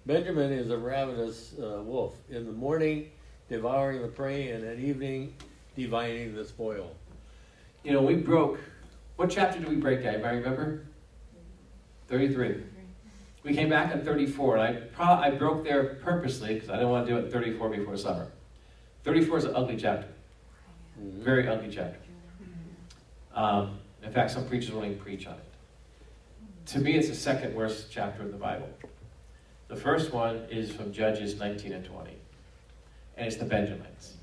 Benjamin is a ravenous wolf. In the morning, devouring the prey, and at evening, dividing the spoil. You know, we broke. What chapter did we break, anybody remember? 33. We came back on 34, and I broke there purposely because I didn't want to do it 34 before summer. 34 is an ugly chapter. Very ugly chapter. In fact, some preachers won't even preach on it. To me, it's the second worst chapter of the Bible. The first one is from Judges 19 and 20, and it's the Benjamites.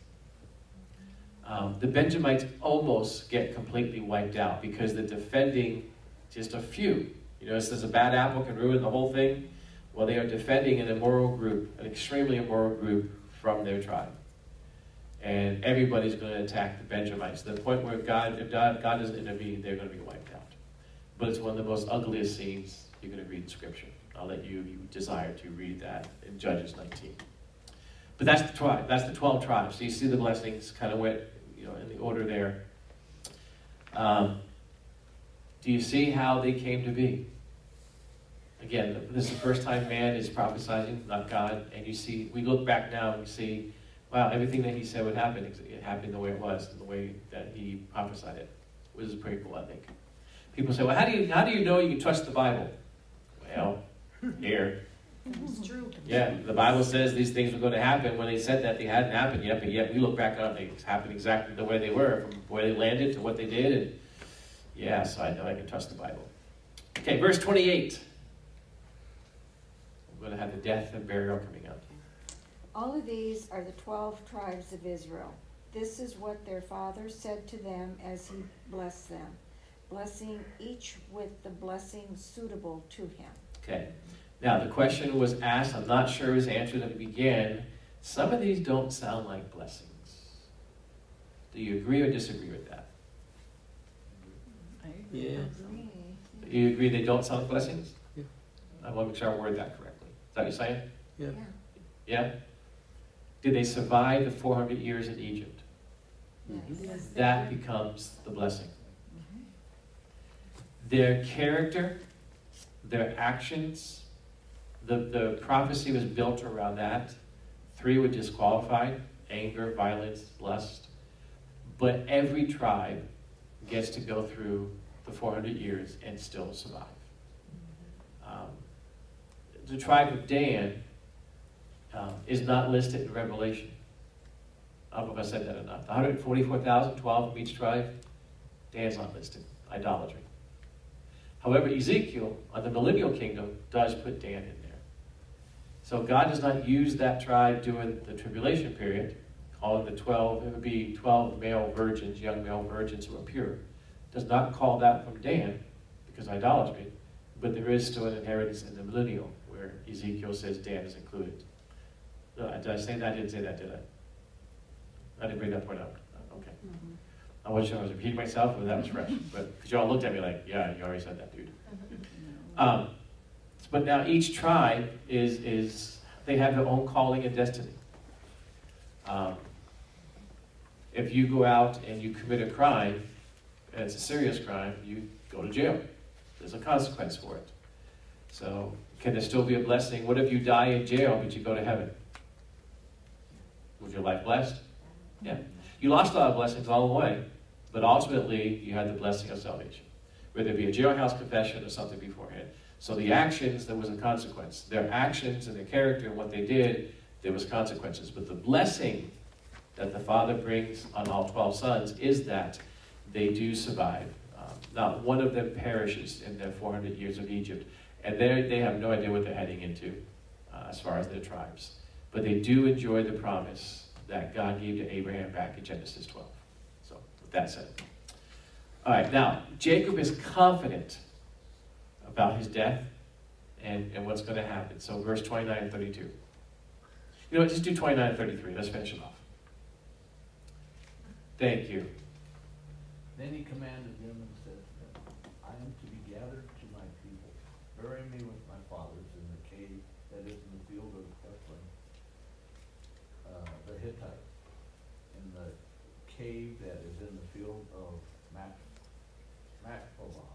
The Benjamites almost get completely wiped out because they're defending just a few. You know, it says a bad apple can ruin the whole thing. Well, they are defending an immoral group, an extremely immoral group from their tribe. And everybody's going to attack the Benjamites to the point where if God doesn't intervene, they're going to be wiped out. But it's one of the most ugliest scenes you're going to read in Scripture. I'll let you desire to read that in Judges 19. But that's the tribe. That's the 12 tribes. So you see the blessings kind of went, you know, in the order there. Do you see how they came to be? Again, this is the first time man is prophesying, not God. And you see, we look back now and we see, wow, everything that he said would happen, it happened the way it was, the way that he prophesied it. Which is pretty cool, I think. People say, well, how do you know you can trust the Bible? Well, here. It's true. Yeah, the Bible says these things were going to happen. When they said that, they hadn't happened yet, but yet we look back on it, they happened exactly the way they were, from where they landed to what they did. And yeah, so I know I can trust the Bible. Okay, verse 28. We're going to have the death and burial coming up. All of these are the 12 tribes of Israel. This is what their father said to them as he blessed them, blessing each with the blessing suitable to him. Okay. Now, the question was asked. I'm not sure it was answered at the beginning. Some of these don't sound like blessings. Do you agree or disagree with that? I agree. Yeah. Do you agree they don't sound like blessings? Yeah. I want to make sure I word that correctly. Is that what you're saying? Yeah. Yeah? Did they survive the 400 years in Egypt? Yes. That becomes the blessing. Their character, their actions, the prophecy was built around that. 3 were disqualified: anger, violence, lust. But every tribe gets to go through the 400 years and still survive. The tribe of Dan is not listed in Revelation. I don't know if I said that or not. 144,000, 12 from each tribe. Dan's not listed. Idolatry. However, Ezekiel, on the millennial kingdom, does put Dan in there. So God does not use that tribe during the tribulation period, on the 12, it would be 12 male virgins, young male virgins who are pure. Does not call that from Dan, because idolatry, but there is still an inheritance in the millennial, where Ezekiel says Dan is included. No, did I say that? I didn't say that, did I? I didn't bring that point up. Okay. I wasn't sure I was repeating myself, but that was fresh. But because y'all looked at me like, yeah, you already said that, dude. But now each tribe is they have their own calling and destiny. If you go out and you commit a crime, and it's a serious crime, you go to jail. There's a consequence for it. So can there still be a blessing? What if you die in jail, but you go to heaven? Was your life blessed? Yeah. You lost a lot of blessings all the way, but ultimately you had the blessing of salvation. Whether it be a jailhouse confession or something beforehand. So the actions, there was a consequence. Their actions and their character and what they did, there was consequences. But the blessing that the Father brings on all 12 sons is that they do survive. Not one of them perishes in their 400 years of Egypt. And they have no idea what they're heading into as far as their tribes. But they do enjoy the promise that God gave to Abraham back in Genesis 12. So, with that said. All right, now, Jacob is confident about his death and what's going to happen. So, verse 29 and 32. You know what, just do 29 and 33. Let's finish it off. Thank you. Then he commanded them and said to them, I am to be gathered to my people. Bury me with my fathers in the cave that is in the field of Ephron, the Hittite, in the cave that is in the field of Machpelah,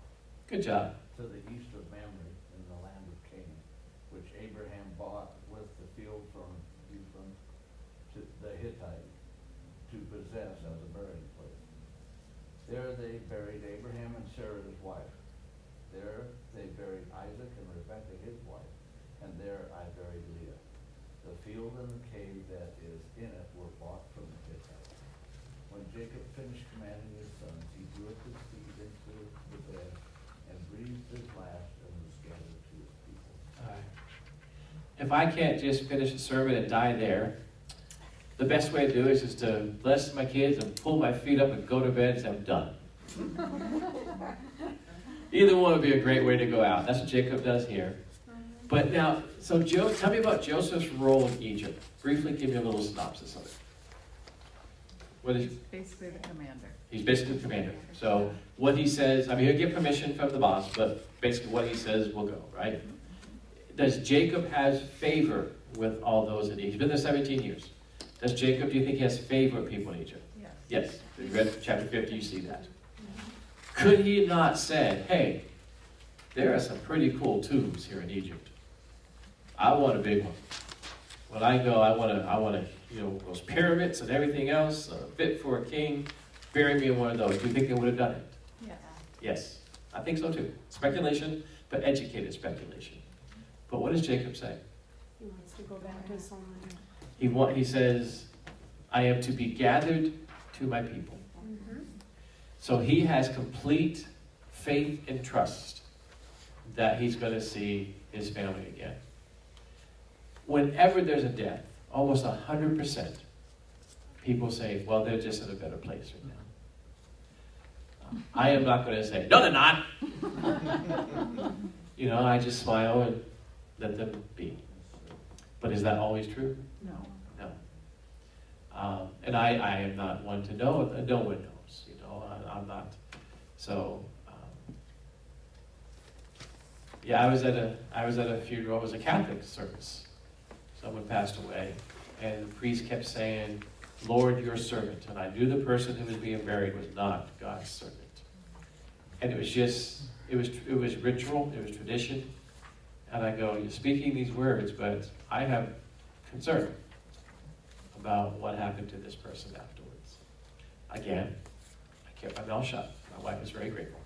Good job. to the east of Mamre in the land of Canaan, which Abraham bought with the field from Ephron to the Hittite to possess as a burying place. There they buried Abraham and Sarah his wife. There they buried Isaac and Rebekah his wife, and there I buried Leah. The field and the cave that is in it were bought from the Hittites. When Jacob finished commanding his sons, he drew up his feet into the bed and breathed his last and was gathered to his people. All right. If I can't just finish the sermon and die there, the best way to do it is to bless my kids and pull my feet up and go to bed and say, I'm done. Either one would be a great way to go out. That's what Jacob does here. But now, so tell me about Joseph's role in Egypt. Briefly give me a little synopsis of it. What is, He's basically the commander. he's basically the commander. So what he says, I mean, he'll get permission from the boss, but basically what he says will go, right? Does Jacob have favor with all those in Egypt? He's been there 17 years. Does Jacob, do you think he has favor with people in Egypt? Yes. Yes. If you read chapter 50, you see that. Could he not say, hey, there are some pretty cool tombs here in Egypt. I want a big one. When I go, I want to, those pyramids and everything else, fit for a king. Bury me in one of those. Do you think they would have done it? Yes. Yes. I think so too. Speculation, but educated speculation. But what does Jacob say? He wants to go back to his homeland. He says, I am to be gathered to my people. So he has complete faith and trust that he's going to see his family again. Whenever there's a death, almost 100%, people say, well, they're just in a better place right now. I am not going to say, no, they're not. I just smile and let them be. But is that always true? No. No. And I am not one to know. No one knows. I'm not. So, I was at a funeral. It was a Catholic service. Someone passed away, and the priest kept saying, "Lord, your servant." And I knew the person who was being buried was not God's servant. And it was ritual. It was tradition. And I go, you're speaking these words, but I have concern about what happened to this person afterwards. Again, I kept my mouth shut. My wife was very grateful.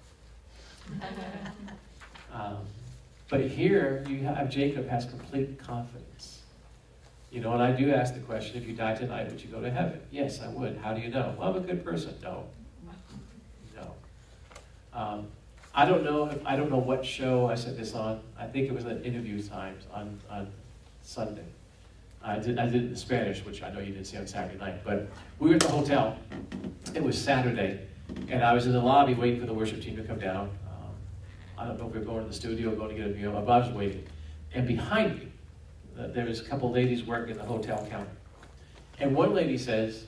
But here you have Jacob has complete confidence. And I do ask the question, if you die tonight, would you go to heaven? Yes, I would. How do you know? Well, I'm a good person. No. I don't know what show I said this on. I think it was at Interview Times on Sunday. I did it in Spanish, which I know you didn't see on Saturday night. But we were at the hotel. It was Saturday, and I was in the lobby waiting for the worship team to come down. I don't know if we were going to the studio or going to get a meal, but I was waiting. And behind me, there was a couple ladies working the hotel counter. And one lady says,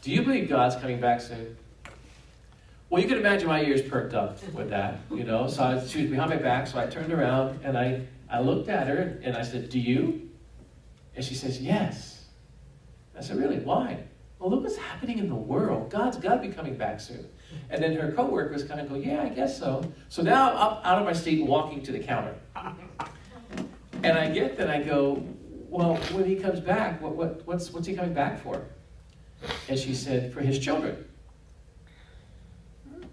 "Do you believe God's coming back soon?" Well, you can imagine my ears perked up with that, you know. So she was behind my back, so I turned around and I looked at her and I said, "Do you?" And she says, "Yes." I said, "Really? Why?" "Well, look what's happening in the world. God's got to be coming back soon." And then her coworkers kind of go, "Yeah, I guess so." So now I'm up out of my seat walking to the counter. And I get that I go, "Well, when he comes back, what's he coming back for?" And she said, "For his children."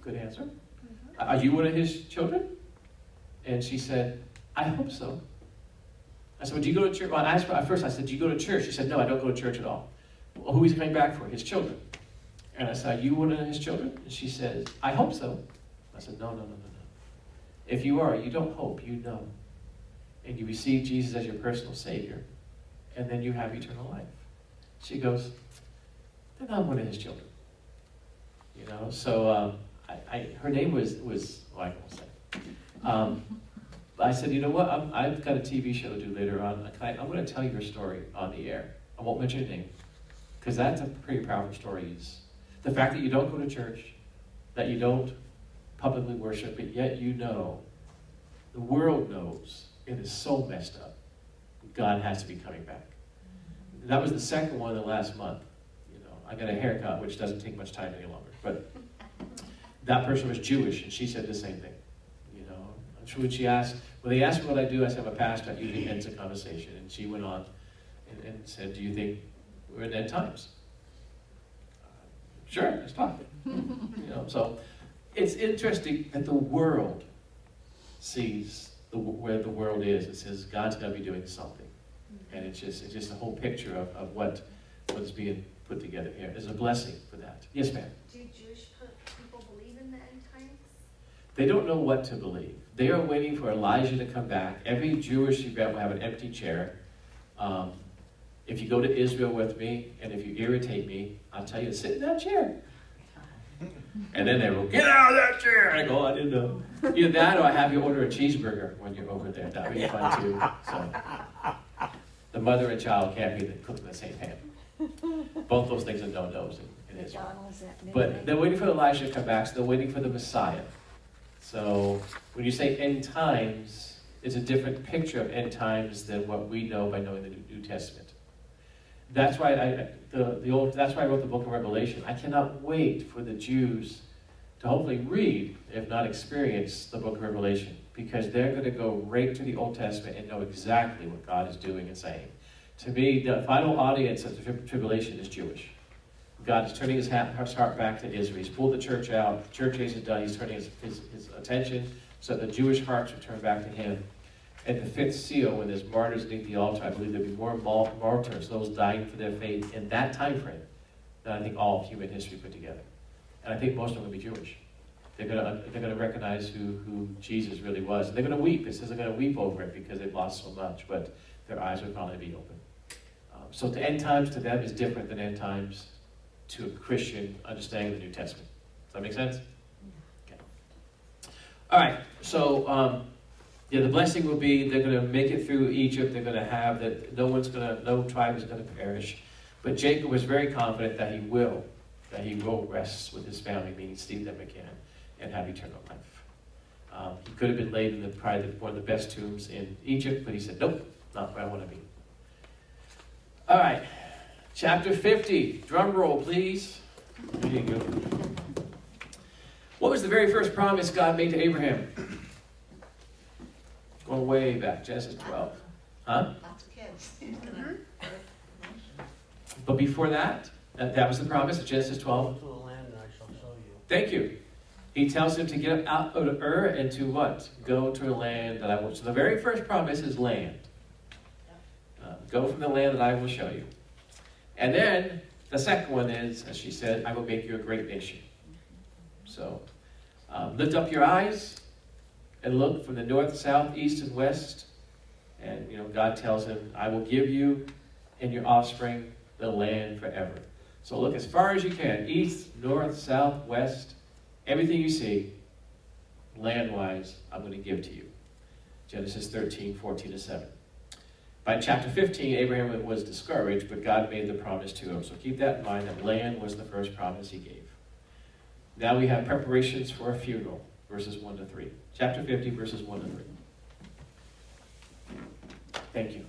Good answer. "Are you one of his children?" And she said, "I hope so." I said, "Well, do you go to church?" Well, I asked her, at first I said, "Do you go to church?" She said, "No, I don't go to church at all." "Well, who is he coming back for?" "His children." And I said, "Are you one of his children?" And she says, "I hope so." I said, No. If you are, you don't hope, you know. And you receive Jesus as your personal Savior, and then you have eternal life. She goes, "Then I'm one of his children." You know, so her name was well, I won't say. I said, "You know what? I've got a TV show to do later on. I'm going to tell you your story on the air. I won't mention your name, because that's a pretty powerful story. The fact that you don't go to church, that you don't publicly worship, but yet you know, the world knows, it is so messed up. God has to be coming back." That was the second one in the last month. You know, I got a haircut, which doesn't take much time any longer. But that person was Jewish, and she said the same thing. You know, when they asked me what I do, I said, "I'm a pastor." That usually ends a conversation. And she went on and said, "Do you think we're in end times?" Sure, let's talk. You know, so it's interesting that the world sees where the world is. It says God's got to be doing something, and it's just a whole picture of what is being put together here. There's a blessing for that. Yes, ma'am. Do Jewish people believe in the end times? They don't know what to believe. They are waiting for Elijah to come back. Every Jewish event will have an empty chair. If you go to Israel with me, and if you irritate me, I'll tell you to sit in that chair. And then they will, "Get out of that chair!" I go, "I didn't know." Either that, or I have you order a cheeseburger when you're over there. That would be fun too. So, the mother and child can't be cooked in the same pan. Both those things are no-nos in Israel. McDonald's at midnight. But they're waiting for Elijah to come back, so they're waiting for the Messiah. So when you say end times, it's a different picture of end times than what we know by knowing the New Testament. That's why that's why I wrote the book of Revelation. I cannot wait for the Jews to hopefully read, if not experience, the book of Revelation, because they're going to go right to the Old Testament and know exactly what God is doing and saying. To me, the final audience of the tribulation is Jewish. God is turning his heart back to Israel. He's pulled the church out. The church age is done. He's turning his attention so that the Jewish hearts return back to him. At the fifth seal, when there's martyrs beneath the altar, I believe there'll be more martyrs, those dying for their faith in that time frame, than I think all of human history put together. And I think most of them will be Jewish. They're going to recognize who Jesus really was. And they're going to weep. It says they're going to weep over it because they've lost so much, but their eyes will finally be open. So the end times to them is different than end times to a Christian understanding of the New Testament. Does that make sense? Okay. All right, so the blessing will be they're going to make it through Egypt. They're going to have that no tribe is going to perish. But Jacob was very confident that he will rest with his family, meaning Steve them again, and have eternal life. He could have been laid in probably one of the best tombs in Egypt, but he said, "Nope, not where I want to be." All right, chapter 50. Drum roll, please. There you go. What was the very first promise God made to Abraham? Going way back, Genesis 12. Huh? Lots of kids. But before that was the promise of Genesis 12. Go to the land and I shall show you. Thank you. He tells him to get out of Ur and to what? Go to a land that I will. So the very first promise is land. Go from the land that I will show you. And then the second one is, as she said, I will make you a great nation. So lift up your eyes and look from the north, south, east, and west. And God tells him, I will give you and your offspring the land forever. So look as far as you can, east, north, south, west, everything you see, land-wise, I'm going to give to you. Genesis 13, 14-7. By chapter 15, Abraham was discouraged, but God made the promise to him. So keep that in mind, that land was the first promise he gave. Now we have preparations for a funeral, verses 1-3. Chapter 50, verses 1-3. Thank you.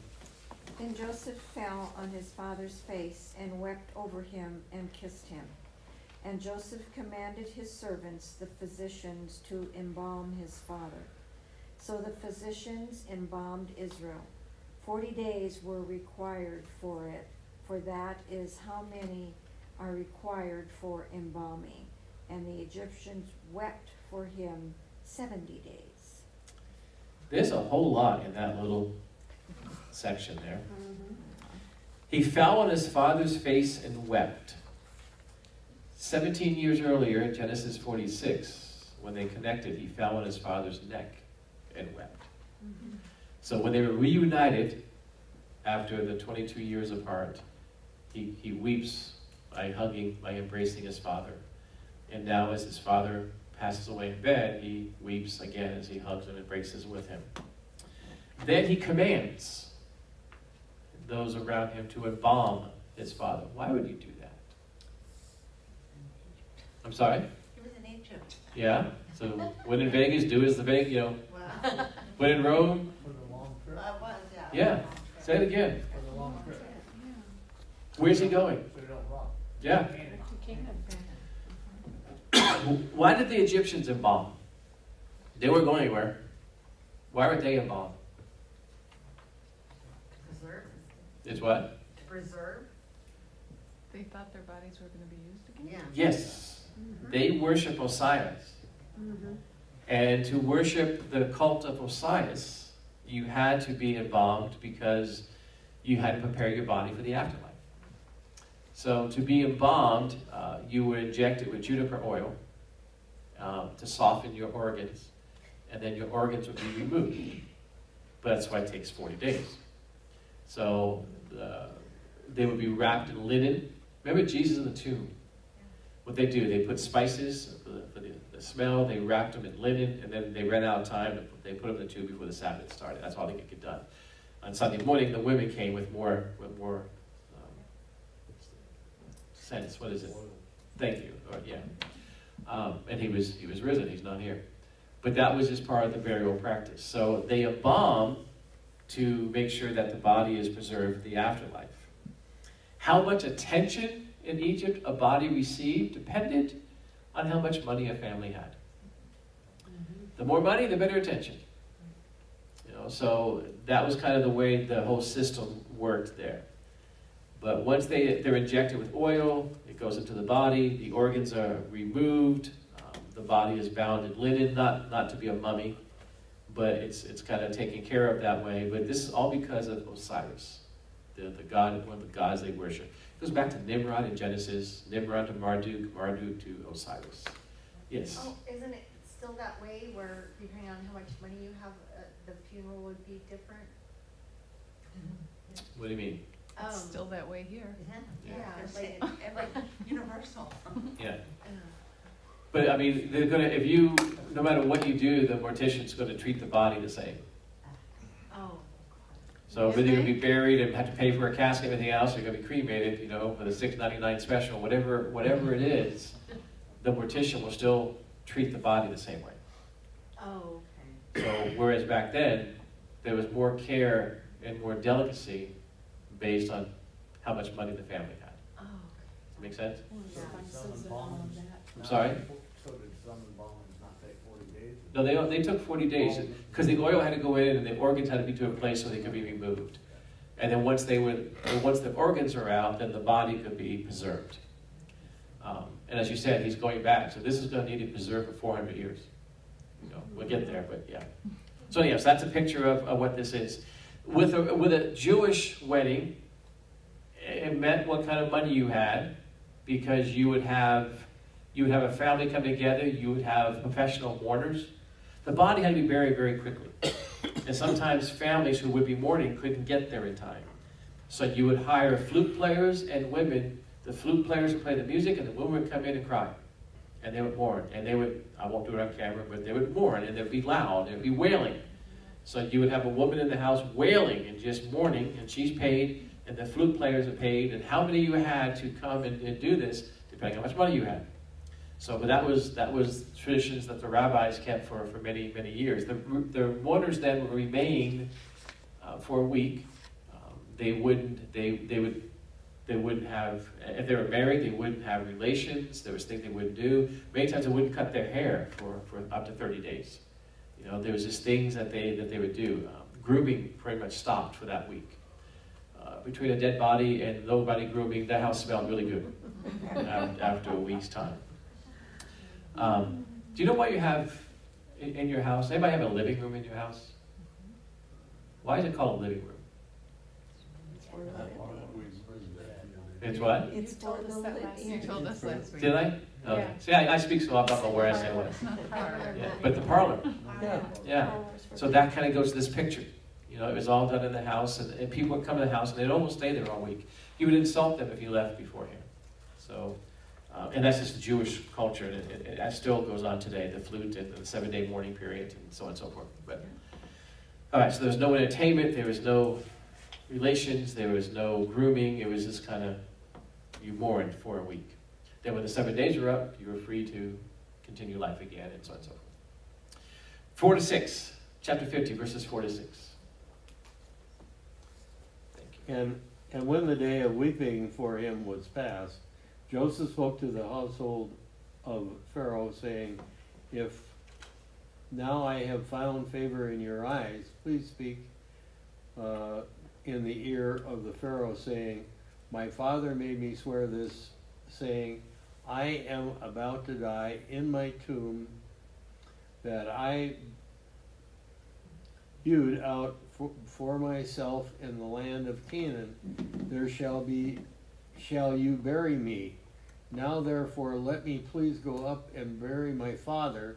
Then Joseph fell on his father's face and wept over him and kissed him. And Joseph commanded his servants, the physicians, to embalm his father. So the physicians embalmed Israel. 40 days were required for it, for that is how many are required for embalming. And the Egyptians wept for him 70 days. There's a whole lot in that little section there. Mhm. He fell on his father's face and wept. 17 years earlier, in Genesis 46, when they connected, he fell on his father's neck and wept. So when they were reunited after the 22 years apart, he weeps by hugging, by embracing his father. And now as his father passes away in bed, he weeps again as he hugs and embraces with him. Then he commands those around him to embalm his father. Why would you do that? I'm sorry? He was in Egypt. Yeah? So when in Vegas, do as the Vegas, Wow. when in Rome, For the long trip. Was, yeah. yeah. Say it again. For the long trip. Where's he going? So they don't rock. Yeah. To Canaan. Why did the Egyptians embalm? They weren't going anywhere. Why would they embalm? Preserve? It's what? To preserve? They thought their bodies were going to be used again? Yeah. Yes. They worship Osiris. And to worship the cult of Osiris, you had to be embalmed because you had to prepare your body for the afterlife. So to be embalmed, you were injected with juniper oil to soften your organs, and then your organs would be removed. But that's why it takes 40 days. So they would be wrapped in linen. Remember Jesus in the tomb? What they do, they put spices for the smell, they wrapped them in linen, and then they ran out of time, they put them in the tomb before the Sabbath started. That's all they could get done. On Sunday morning, the women came with more sense. What is it? Thank you. Or, yeah. And he was risen. He's not here. But that was just part of the burial practice. So they embalm to make sure that the body is preserved for the afterlife. How much attention in Egypt a body received depended on how much money a family had. The more money, the better attention. So that was kind of the way the whole system worked there. But once they're injected with oil, it goes into the body, the organs are removed, the body is bound in linen, not to be a mummy, but it's kind of taken care of that way. But this is all because of Osiris, the god, one of the gods they worship. It goes back to Nimrod in Genesis, Nimrod to Marduk, Marduk to Osiris. Yes? Oh, isn't it still that way where depending on how much money you have, the funeral would be different? What do you mean? It's still that way here. Yeah, Yeah, it's like- like universal. Yeah. But I mean, they're gonna, if you, no matter what you do, the mortician's gonna treat the body the same. Oh. So whether you're gonna be buried and have to pay for a casket and everything else, or you're gonna be cremated, for the $6.99 special, whatever it is, the mortician will still treat the body the same way. Oh, okay. So whereas back then, there was more care and more delicacy based on how much money the family had. Oh, Make sense? Spices and all of that. I'm sorry? So did some embalmings not take 40 days? No, they took 40 days because the oil had to go in and the organs had to be to a place so they could be removed. And then once the organs are out, then the body could be preserved. And as you said, he's going back, so this is going to need to be preserved for 400 years. We'll get there, but yeah. So yes, that's a picture of what this is. With a Jewish wedding, it meant what kind of money you had, because you would have a family come together, you would have professional mourners. The body had to be buried very quickly. And sometimes families who would be mourning couldn't get there in time. So you would hire flute players and women. The flute players would play the music, and the women would come in and cry. And they would mourn. And they would, I won't do it on camera, but they would mourn, and they'd be loud, and they'd be wailing. So you would have a woman in the house wailing and just mourning, and she's paid, and the flute players are paid, and how many you had to come and do this, depending on how much money you had. So, but that was traditions that the rabbis kept for many, many years. The mourners then would remain for a week. They wouldn't have, if they were married, they wouldn't have relations. There was things they wouldn't do. Many times they wouldn't cut their hair for up to 30 days. You know, there was just things that they would do. Grooming pretty much stopped for that week. Between a dead body and low body grooming, that house smelled really good after a week's time. Do you know what you have in your house? Anybody have a living room in your house? Why is it called a living room? It's what? It's for the You living. told us last week. Did I? Oh. Yeah. See, I speak so I don't know where I say what. It's not the parlor. Yeah. But the parlor. Yeah. Yeah. So that kind of goes to this picture. You know, it was all done in the house, and people would come to the house, and they'd almost stay there all week. You would insult them if you left beforehand. So, and that's just the Jewish culture, and it still goes on today, the flute and the 7-day mourning period, and so on and so forth. But, all right, so there was no entertainment, there was no relations, there was no grooming, it was just kind of, you mourned for a week. Then when the 7 days were up, you were free to continue life again, and so on and so forth. 4 to 6, chapter 50, verses 4 to 6. Thank you. And when the day of weeping for him was past, Joseph spoke to the household of Pharaoh, saying, "If now I have found favor in your eyes, please speak in the ear of the Pharaoh, saying, my father made me swear this, saying, I am about to die in my tomb that I hewed out for myself in the land of Canaan. There shall you bury me. Now therefore let me please go up and bury my father,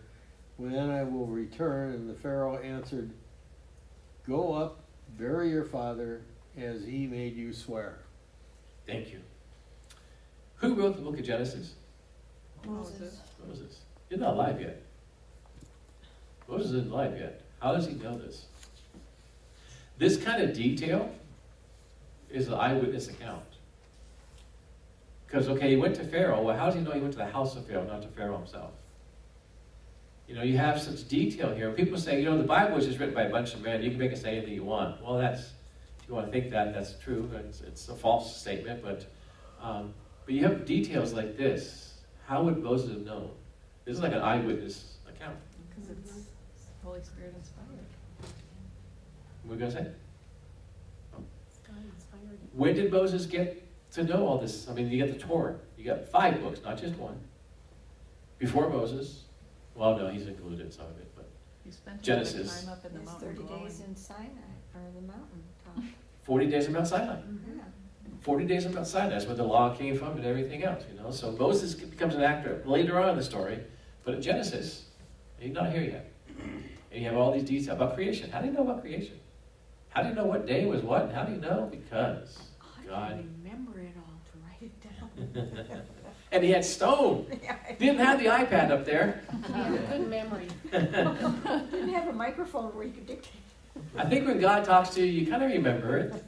then I will return. And the Pharaoh answered, go up, bury your father, as he made you swear." Thank you. Who wrote the book of Genesis? Moses. Moses. He's not alive yet. Moses isn't alive yet. How does he know this? This kind of detail is an eyewitness account. Because, okay, he went to Pharaoh. Well, how does he know he went to the house of Pharaoh, not to Pharaoh himself? You know, you have such detail here. People say, you know, the Bible was just written by a bunch of men. You can make it say anything you want. Well, if you want to think that, that's true. It's a false statement, but you have details like this. How would Moses have known? This is like an eyewitness account. Because it's Holy Spirit inspired. What were you going to say? God inspired it. When did Moses get to know all this? I mean, you got the Torah. You got 5 books, not just one. Before Moses, well, no, he's included in some of it, but You spent a lot of Genesis. time up in the It's mountain 30 glowing. days in Sinai, or the mountain top. 40 days of Mount Sinai. Yeah. 40 days of Mount Sinai. That's where the law came from and everything else, you know. So Moses becomes an actor later on in the story, but in Genesis, he's not here yet. And you have all these details about creation. How do you know about creation? How do you know what day was what? And how do you know? Because God. remember it all to write it down. And he had stone. Didn't have the iPad up there. He had a good memory. Didn't have a microphone where you could dictate. I think when God talks to you, you kind of remember it.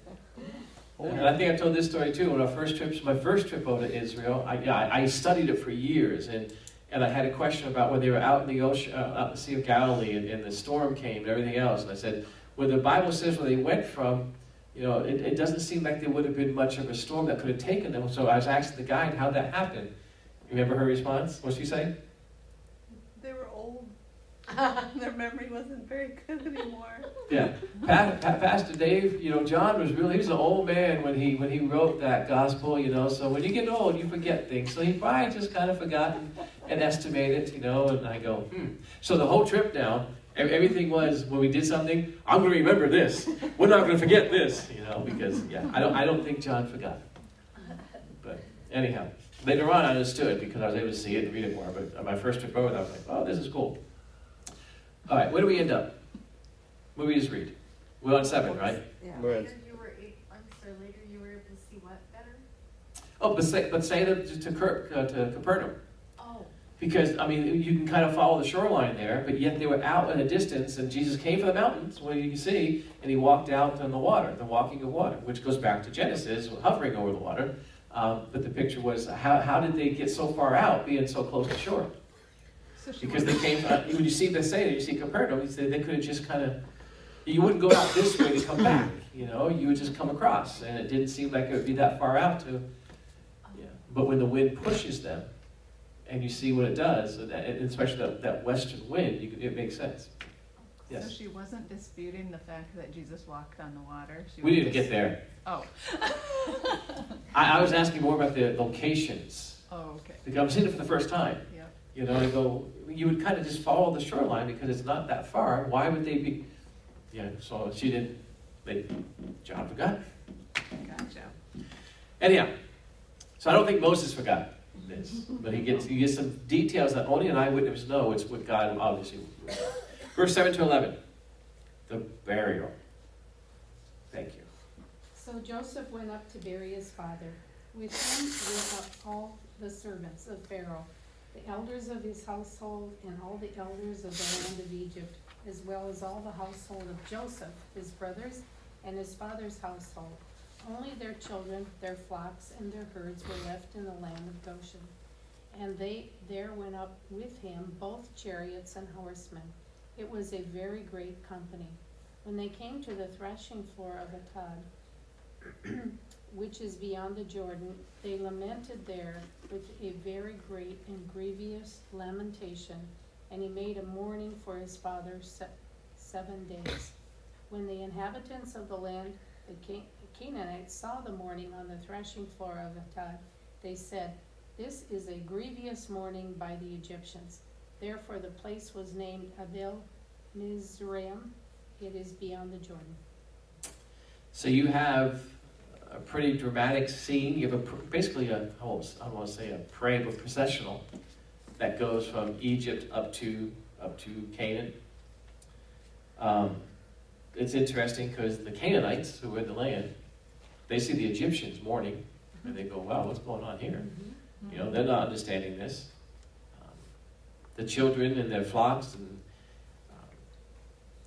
And I think I told this story too. When my first trip over to Israel, I studied it for years, and I had a question about when they were out in the ocean, out in the Sea of Galilee, and the storm came and everything else. And I said, when the Bible says where they went from, you know, it doesn't seem like there would have been much of a storm that could have taken them. So I was asking the guide how that happened. You remember her response? What'd she say? They were old. Their memory wasn't very good anymore. Yeah, Pastor Dave, you know, John was an old man when he wrote that gospel, you know, so when you get old, you forget things. So he probably just kind of forgotten and estimated, you know, and I go, So the whole trip now, everything was, when we did something, I'm going to remember this. We're not going to forget this, you know, because, I don't think John forgot. But anyhow, later on I understood because I was able to see it and read it more, but on my first trip over, I was like, oh, this is cool. All right, where do we end up? What did we just read? We're on 7, right? Yeah. Right. Later you were, I'm sorry, later later you were able to see what better? Oh, but say to Capernaum. Oh, Because, I mean, you can kind of follow the shoreline there, but yet they were out in a distance, and Jesus came from the mountains, where you can see, and he walked out on the water, the walking of water, which goes back to Genesis, hovering over the water. But the picture was, how did they get so far out, being so close to shore? So she Because they wasn't- came, when you see this say, you see Capernaum, you say they could have just kind of, you wouldn't go out this way to come back, you know, you would just come across, and it didn't seem like it would be that far out to, yeah. But when the wind pushes them, and you see what it does, and especially that western wind, it makes sense. Yes. So she wasn't disputing the fact that Jesus walked on the water? She We was didn't just- get there. Oh. I was asking more about the locations, Oh, okay. because I'm seeing it for the first time. Yep. You know, you would kind of just follow the shoreline because it's not that far. Why would they be? Yeah, so she didn't. John forgot. Gotcha. Anyhow, so I don't think Moses forgot this, but he gets some details that only an eyewitness know. It's what God obviously. Verse 7 to 11, the burial. Thank you. So Joseph went up to bury his father. With him went up all the servants of Pharaoh, the elders of his household, and all the elders of the land of Egypt, as well as all the household of Joseph, his brothers, and his father's household. Only their children, their flocks, and their herds were left in the land of Goshen. And there went up with him both chariots and horsemen. It was a very great company. When they came to the threshing floor of Atad, which is beyond the Jordan, they lamented there with a very great and grievous lamentation, and he made a mourning for his father 7 days. When the inhabitants of the land, the Canaanites, saw the mourning on the threshing floor of Atad, they said, "This is a grievous mourning by the Egyptians." Therefore the place was named Abel Mizraim. It is beyond the Jordan. So you have a pretty dramatic scene. You have basically I don't want to say a parade, but processional that goes from Egypt up to Canaan. It's interesting because the Canaanites who were in the land, they see the Egyptians mourning, and they go, "Wow, what's going on here?" You know, they're not understanding this. The children and their flocks, and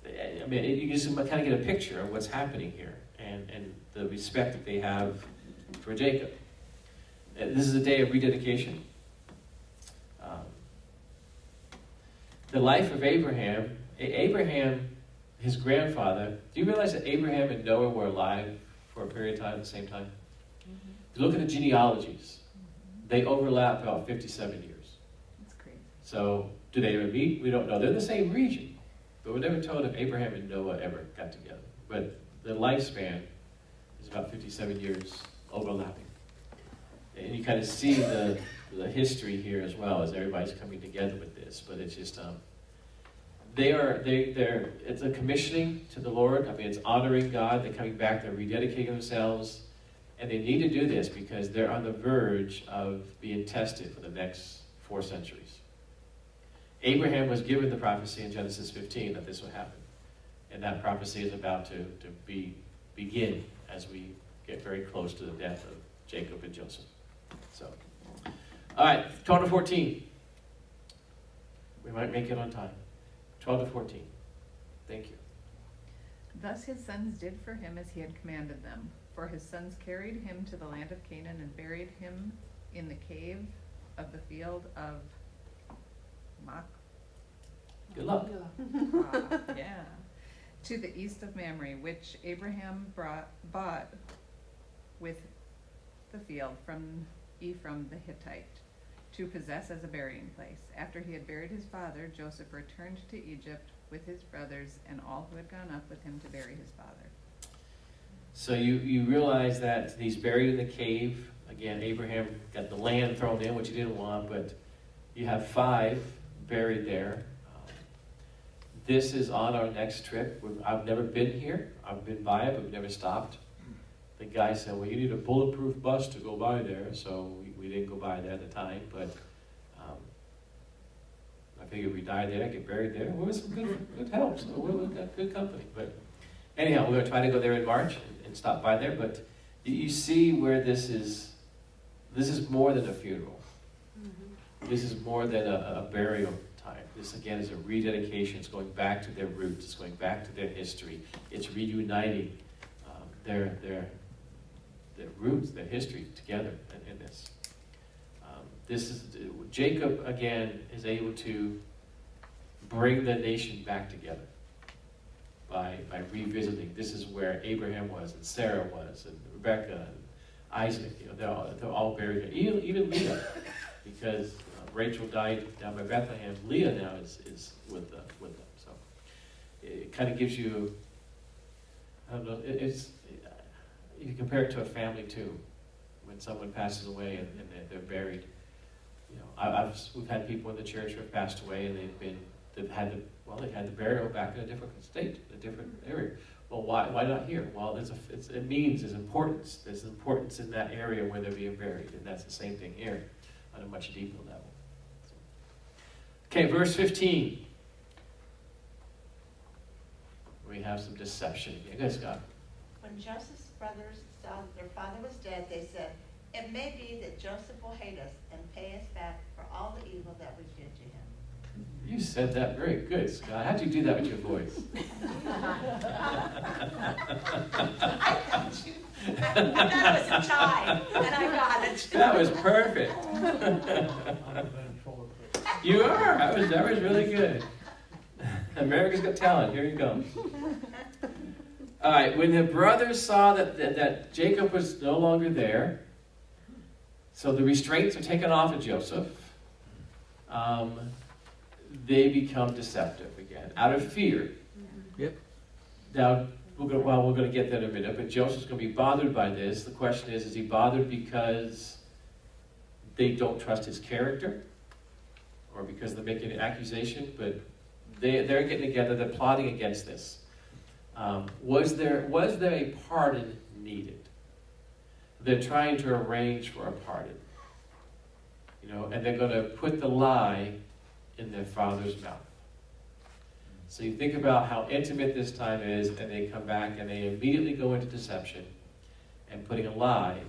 I mean, you just kind of get a picture of what's happening here, and the respect that they have for Jacob. This is a day of rededication. The life of Abraham, his grandfather, do you realize that Abraham and Noah were alive for a period of time at the same time? If you look at the genealogies, they overlap about 57 years. That's crazy. So, do they ever meet? We don't know. They're in the same region, but we're never told if Abraham and Noah ever got together. But the lifespan is about 57 years overlapping. And you kind of see the history here as well as everybody's coming together with this. But it's just, it's a commissioning to the Lord. I mean, it's honoring God. They're coming back. They're rededicating themselves. And they need to do this because they're on the verge of being tested for the next 4 centuries. Abraham was given the prophecy in Genesis 15 that this would happen. And that prophecy is about to begin as we get very close to the death of Jacob and Joseph. So, all right, 12 to 14. We might make it on time. 12 to 14. Thank you. Thus his sons did for him as he had commanded them. For his sons carried him to the land of Canaan and buried him in the cave of the field of Good luck. Makpah, yeah, to the east of Mamre, which Abraham bought with the field from Ephraim the Hittite, to possess as a burying place. After he had buried his father, Joseph returned to Egypt with his brothers and all who had gone up with him to bury his father. So you realize that he's buried in the cave. Again, Abraham got the land thrown in, which he didn't want, but you have 5 buried there. This is on our next trip. I've never been here. I've been by it, but we've never stopped. The guy said, well, you need a bulletproof bus to go by there, so we didn't go by there at the time, but I figured we die there, get buried there. Well, it was some good help, so we got good company. But anyhow, we're going to try to go there in March and stop by there, but You see where this is more than a funeral. This is more than a burial time. This again is a rededication. It's going back to their roots. It's going back to their history. It's reuniting their roots, their history together in this. This is Jacob again is able to bring the nation back together by revisiting. This is where Abraham was, and Sarah was, and Rebecca, and Isaac. They're all buried there. Even Leah, because Rachel died down by Bethlehem. Leah now is with them. So it kind of gives you, I don't know, you compare it to a family too. When someone passes away and they're buried, we've had people in the church who have passed away and they've had the burial back in a different state, a different area. Well, why not here? Well, it means there's importance. There's importance in that area where they're being buried, and that's the same thing here on a much deeper level. Okay, verse 15. We have some deception. You guys got it. When Joseph's brothers saw that their father was dead, they said, "It may be that Joseph will hate us and pay us back for all the evil that we did to him." You said that very good, Scott. How'd you do that with your voice? I thought it was a tie, and I got it. That was perfect. I'm a ventriloquist. You are. That was really good. America's Got Talent. Here you go. All right. When the brothers saw that Jacob was no longer there, so the restraints are taken off of Joseph, they become deceptive again, out of fear. Yep. Now, we're going to get that in a minute, but Joseph's going to be bothered by this. The question is he bothered because they don't trust his character? Or because they're making an accusation? But they're getting together, they're plotting against this. Was there a pardon needed? They're trying to arrange for a pardon. And they're going to put the lie in their father's mouth. So you think about how intimate this time is, and they come back and they immediately go into deception and putting a lie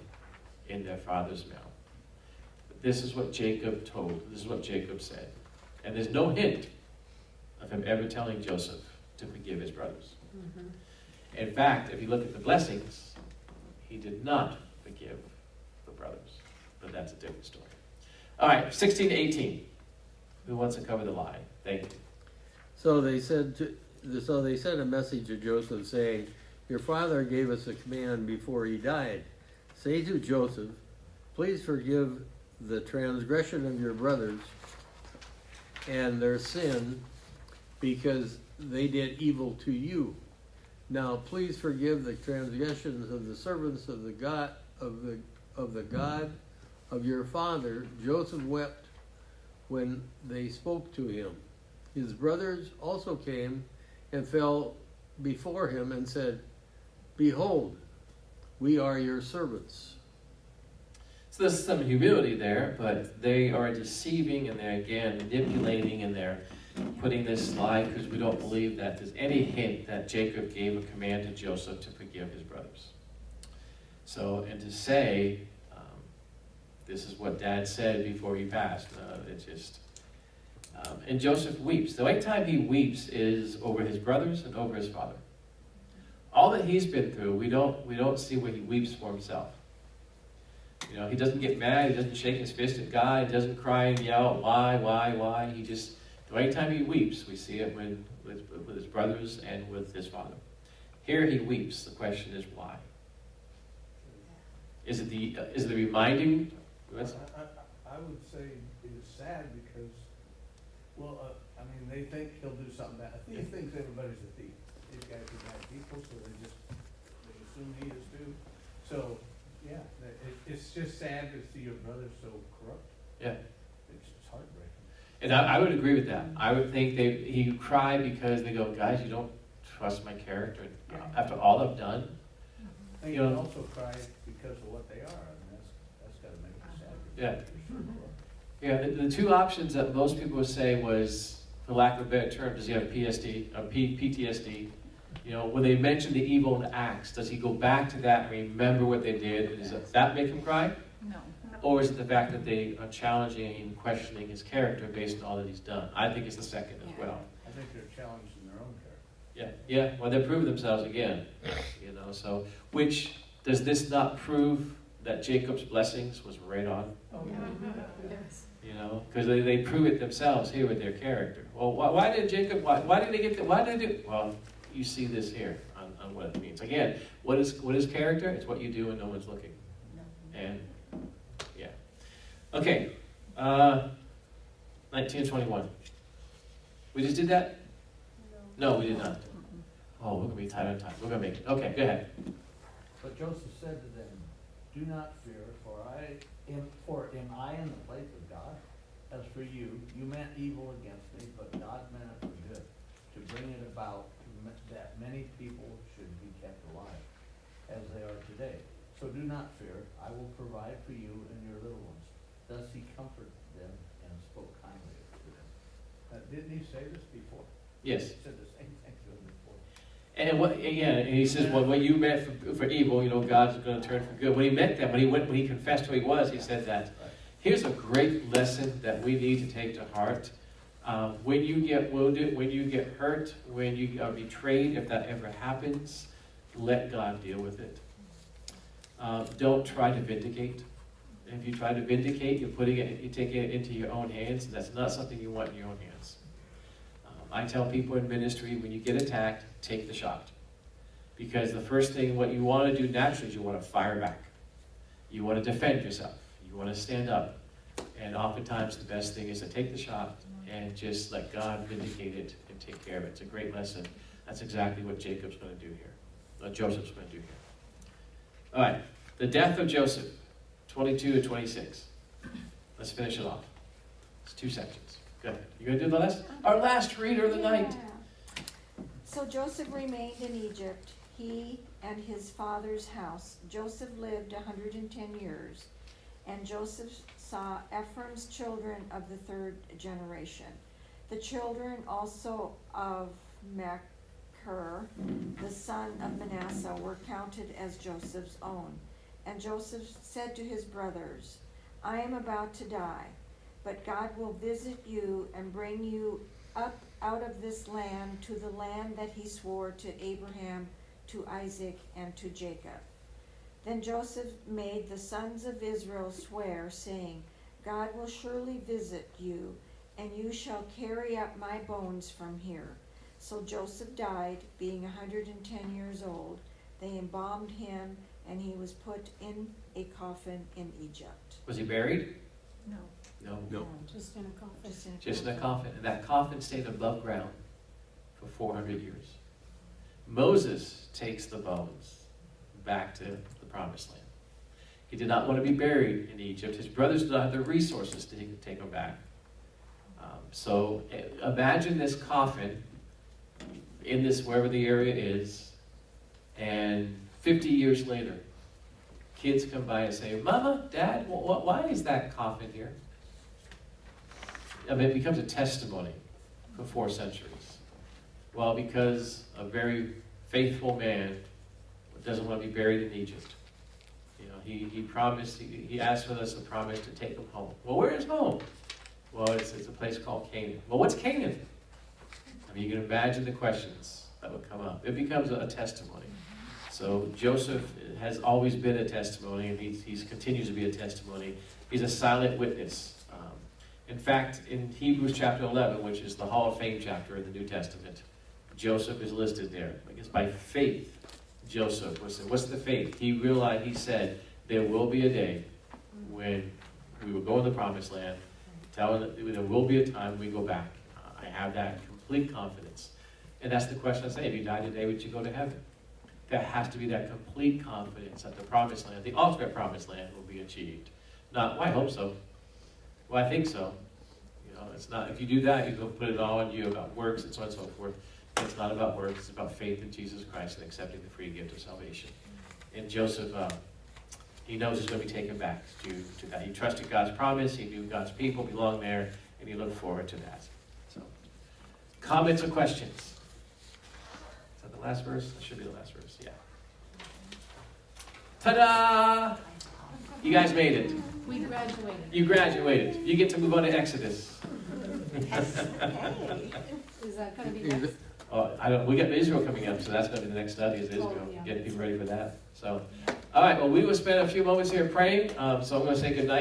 in their father's mouth. But this is what Jacob told. This is what Jacob said. And there's no hint of him ever telling Joseph to forgive his brothers. In fact, if you look at the blessings, he did not forgive the brothers. But that's a different story. All right, 16 to 18. Who wants to cover the lie? Thank you. So they sent a message to Joseph saying, "Your father gave us a command before he died. Say to Joseph, please forgive the transgression of your brothers and their sin, because they did evil to you. Now please forgive the transgressions of the servants of the God of your father." Joseph wept when they spoke to him. His brothers also came and fell before him and said, "Behold, we are your servants." So there's some humility there, but they are deceiving and they're again manipulating and they're putting this lie because we don't believe that there's any hint that Jacob gave a command to Joseph to forgive his brothers. So, and to say, this is what Dad said before he passed. It's just, and Joseph weeps. The only time he weeps is over his brothers and over his father. All that he's been through, we don't see where he weeps for himself. He doesn't get mad. He doesn't shake his fist at God. He doesn't cry and yell, why? He just, the only time he weeps, we see it with his brothers and with his father. Here he weeps. The question is why? Is it the reminding? I would say it is sad because, they think he'll do something bad. A thief thinks everybody's a thief. These guys are bad people, so they assume he is too. So, yeah, it's just sad to see your brother so corrupt. Yeah. It's heartbreaking. And I would agree with that. I would think he cried because they go, guys, you don't trust my character after all I've done. And you also cry because of what they are. That's got to make it sad. Yeah. You're so corrupt. Yeah, the two options that most people would say was, for lack of a better term, does he have PTSD? You know, when they mention the evil acts, does he go back to that and remember what they did? And does that make him cry? No. Or is it the fact that they are challenging and questioning his character based on all that he's done? I think it's the second as well. I think they're challenged in their own character. Yeah, well, they're proving themselves again. You know, so, which, does this not prove that Jacob's blessings was right on? Oh, Yes. You know, because they prove it themselves here with their character. Well, why did Jacob, why did they get, why did they do, well, you see this here on what it means. Again, what is character? It's what you do when no one's looking. And, yeah. Okay, 19 and 21. We just did that? No, we did not. Oh, we're going to be tight on time. We're going to make it. Okay, go ahead. But Joseph said to them, "Do not fear, for am I in the place of God? As for you, you meant evil against me, but God meant it for good, to bring it about that many people should be kept alive, as they are today. So do not fear, I will provide for you and your little ones." Thus he comforted them and spoke kindly to them. Didn't he say this before? Yes. He said the same thing to them before. And what, again, and he says, well, what you meant for evil, you know, God's going to turn for good. When he meant that, when he confessed who he was, he said that. Here's a great lesson that we need to take to heart. When you get wounded, when you get hurt, when you are betrayed, if that ever happens, let God deal with it. Don't try to vindicate. If you try to vindicate, you're taking it into your own hands, and that's not something you want in your own hands. I tell people in ministry, when you get attacked, take the shot. Because the first thing, what you want to do naturally is you want to fire back. You want to defend yourself. You want to stand up. And oftentimes the best thing is to take the shot and just let God vindicate it and take care of it. It's a great lesson. That's exactly what Jacob's going to do here. What Joseph's going to do here. All right. The death of Joseph, 22 to 26. Let's finish it off. It's 2 sections. Go ahead. You going to do the last? Our last reader of the night. Yeah. So Joseph remained in Egypt, he and his father's house. Joseph lived 110 years, and Joseph saw Ephraim's children of the 3rd generation. The children also of Machir, the son of Manasseh, were counted as Joseph's own. And Joseph said to his brothers, "I am about to die, but God will visit you and bring you up out of this land to the land that he swore to Abraham, to Isaac, and to Jacob." Then Joseph made the sons of Israel swear, saying, "God will surely visit you, and you shall carry up my bones from here." So Joseph died, being 110 years old. They embalmed him, and he was put in a coffin in Egypt. Was he buried? No. No. No. Just in a coffin. Just in a coffin. And that coffin stayed above ground for 400 years. Moses takes the bones back to the promised land. He did not want to be buried in Egypt. His brothers did not have the resources to take him back. So imagine this coffin in this, wherever the area is, and 50 years later, kids come by and say, "Mama, Dad, why is that coffin here?" I mean, it becomes a testimony for 4 centuries. Well, because a very faithful man doesn't want to be buried in Egypt. You know, he promised, he asked with us a promise to take him home. Well, where is home? Well, it's a place called Canaan. Well, what's Canaan? I mean, you can imagine the questions that would come up. It becomes a testimony. So Joseph has always been a testimony, and he continues to be a testimony. He's a silent witness. In fact, in Hebrews chapter 11, which is the Hall of Fame chapter in the New Testament, Joseph is listed there. I guess by faith, Joseph what's the faith? He realized, he said, there will be a day when we will go in the promised land, telling that there will be a time we go back. I have that complete confidence. And that's the question I say, if you die today, would you go to heaven? There has to be that complete confidence that the promised land, the ultimate promised land, will be achieved. Not, well, I hope so. Well, I think so. You know, it's not, if you do that, you go put it all on you about works and so on and so forth. It's not about works, it's about faith in Jesus Christ and accepting the free gift of salvation. And Joseph, he knows he's going to be taken back to that. He trusted God's promise, he knew God's people belonged there, and he looked forward to that. So, comments or questions? Is that the The last verse? That should be the last verse, yeah. Ta-da! You guys made it. We graduated. You graduated. You get to move on to Exodus. Hey. Is that gonna be Is next? Oh, I don't. We got Israel coming up, so that's going to be the next study is Israel. Oh, yeah. Getting people ready for that. So, all right. Well, we will spend a few moments here praying. So I'm going to say good night.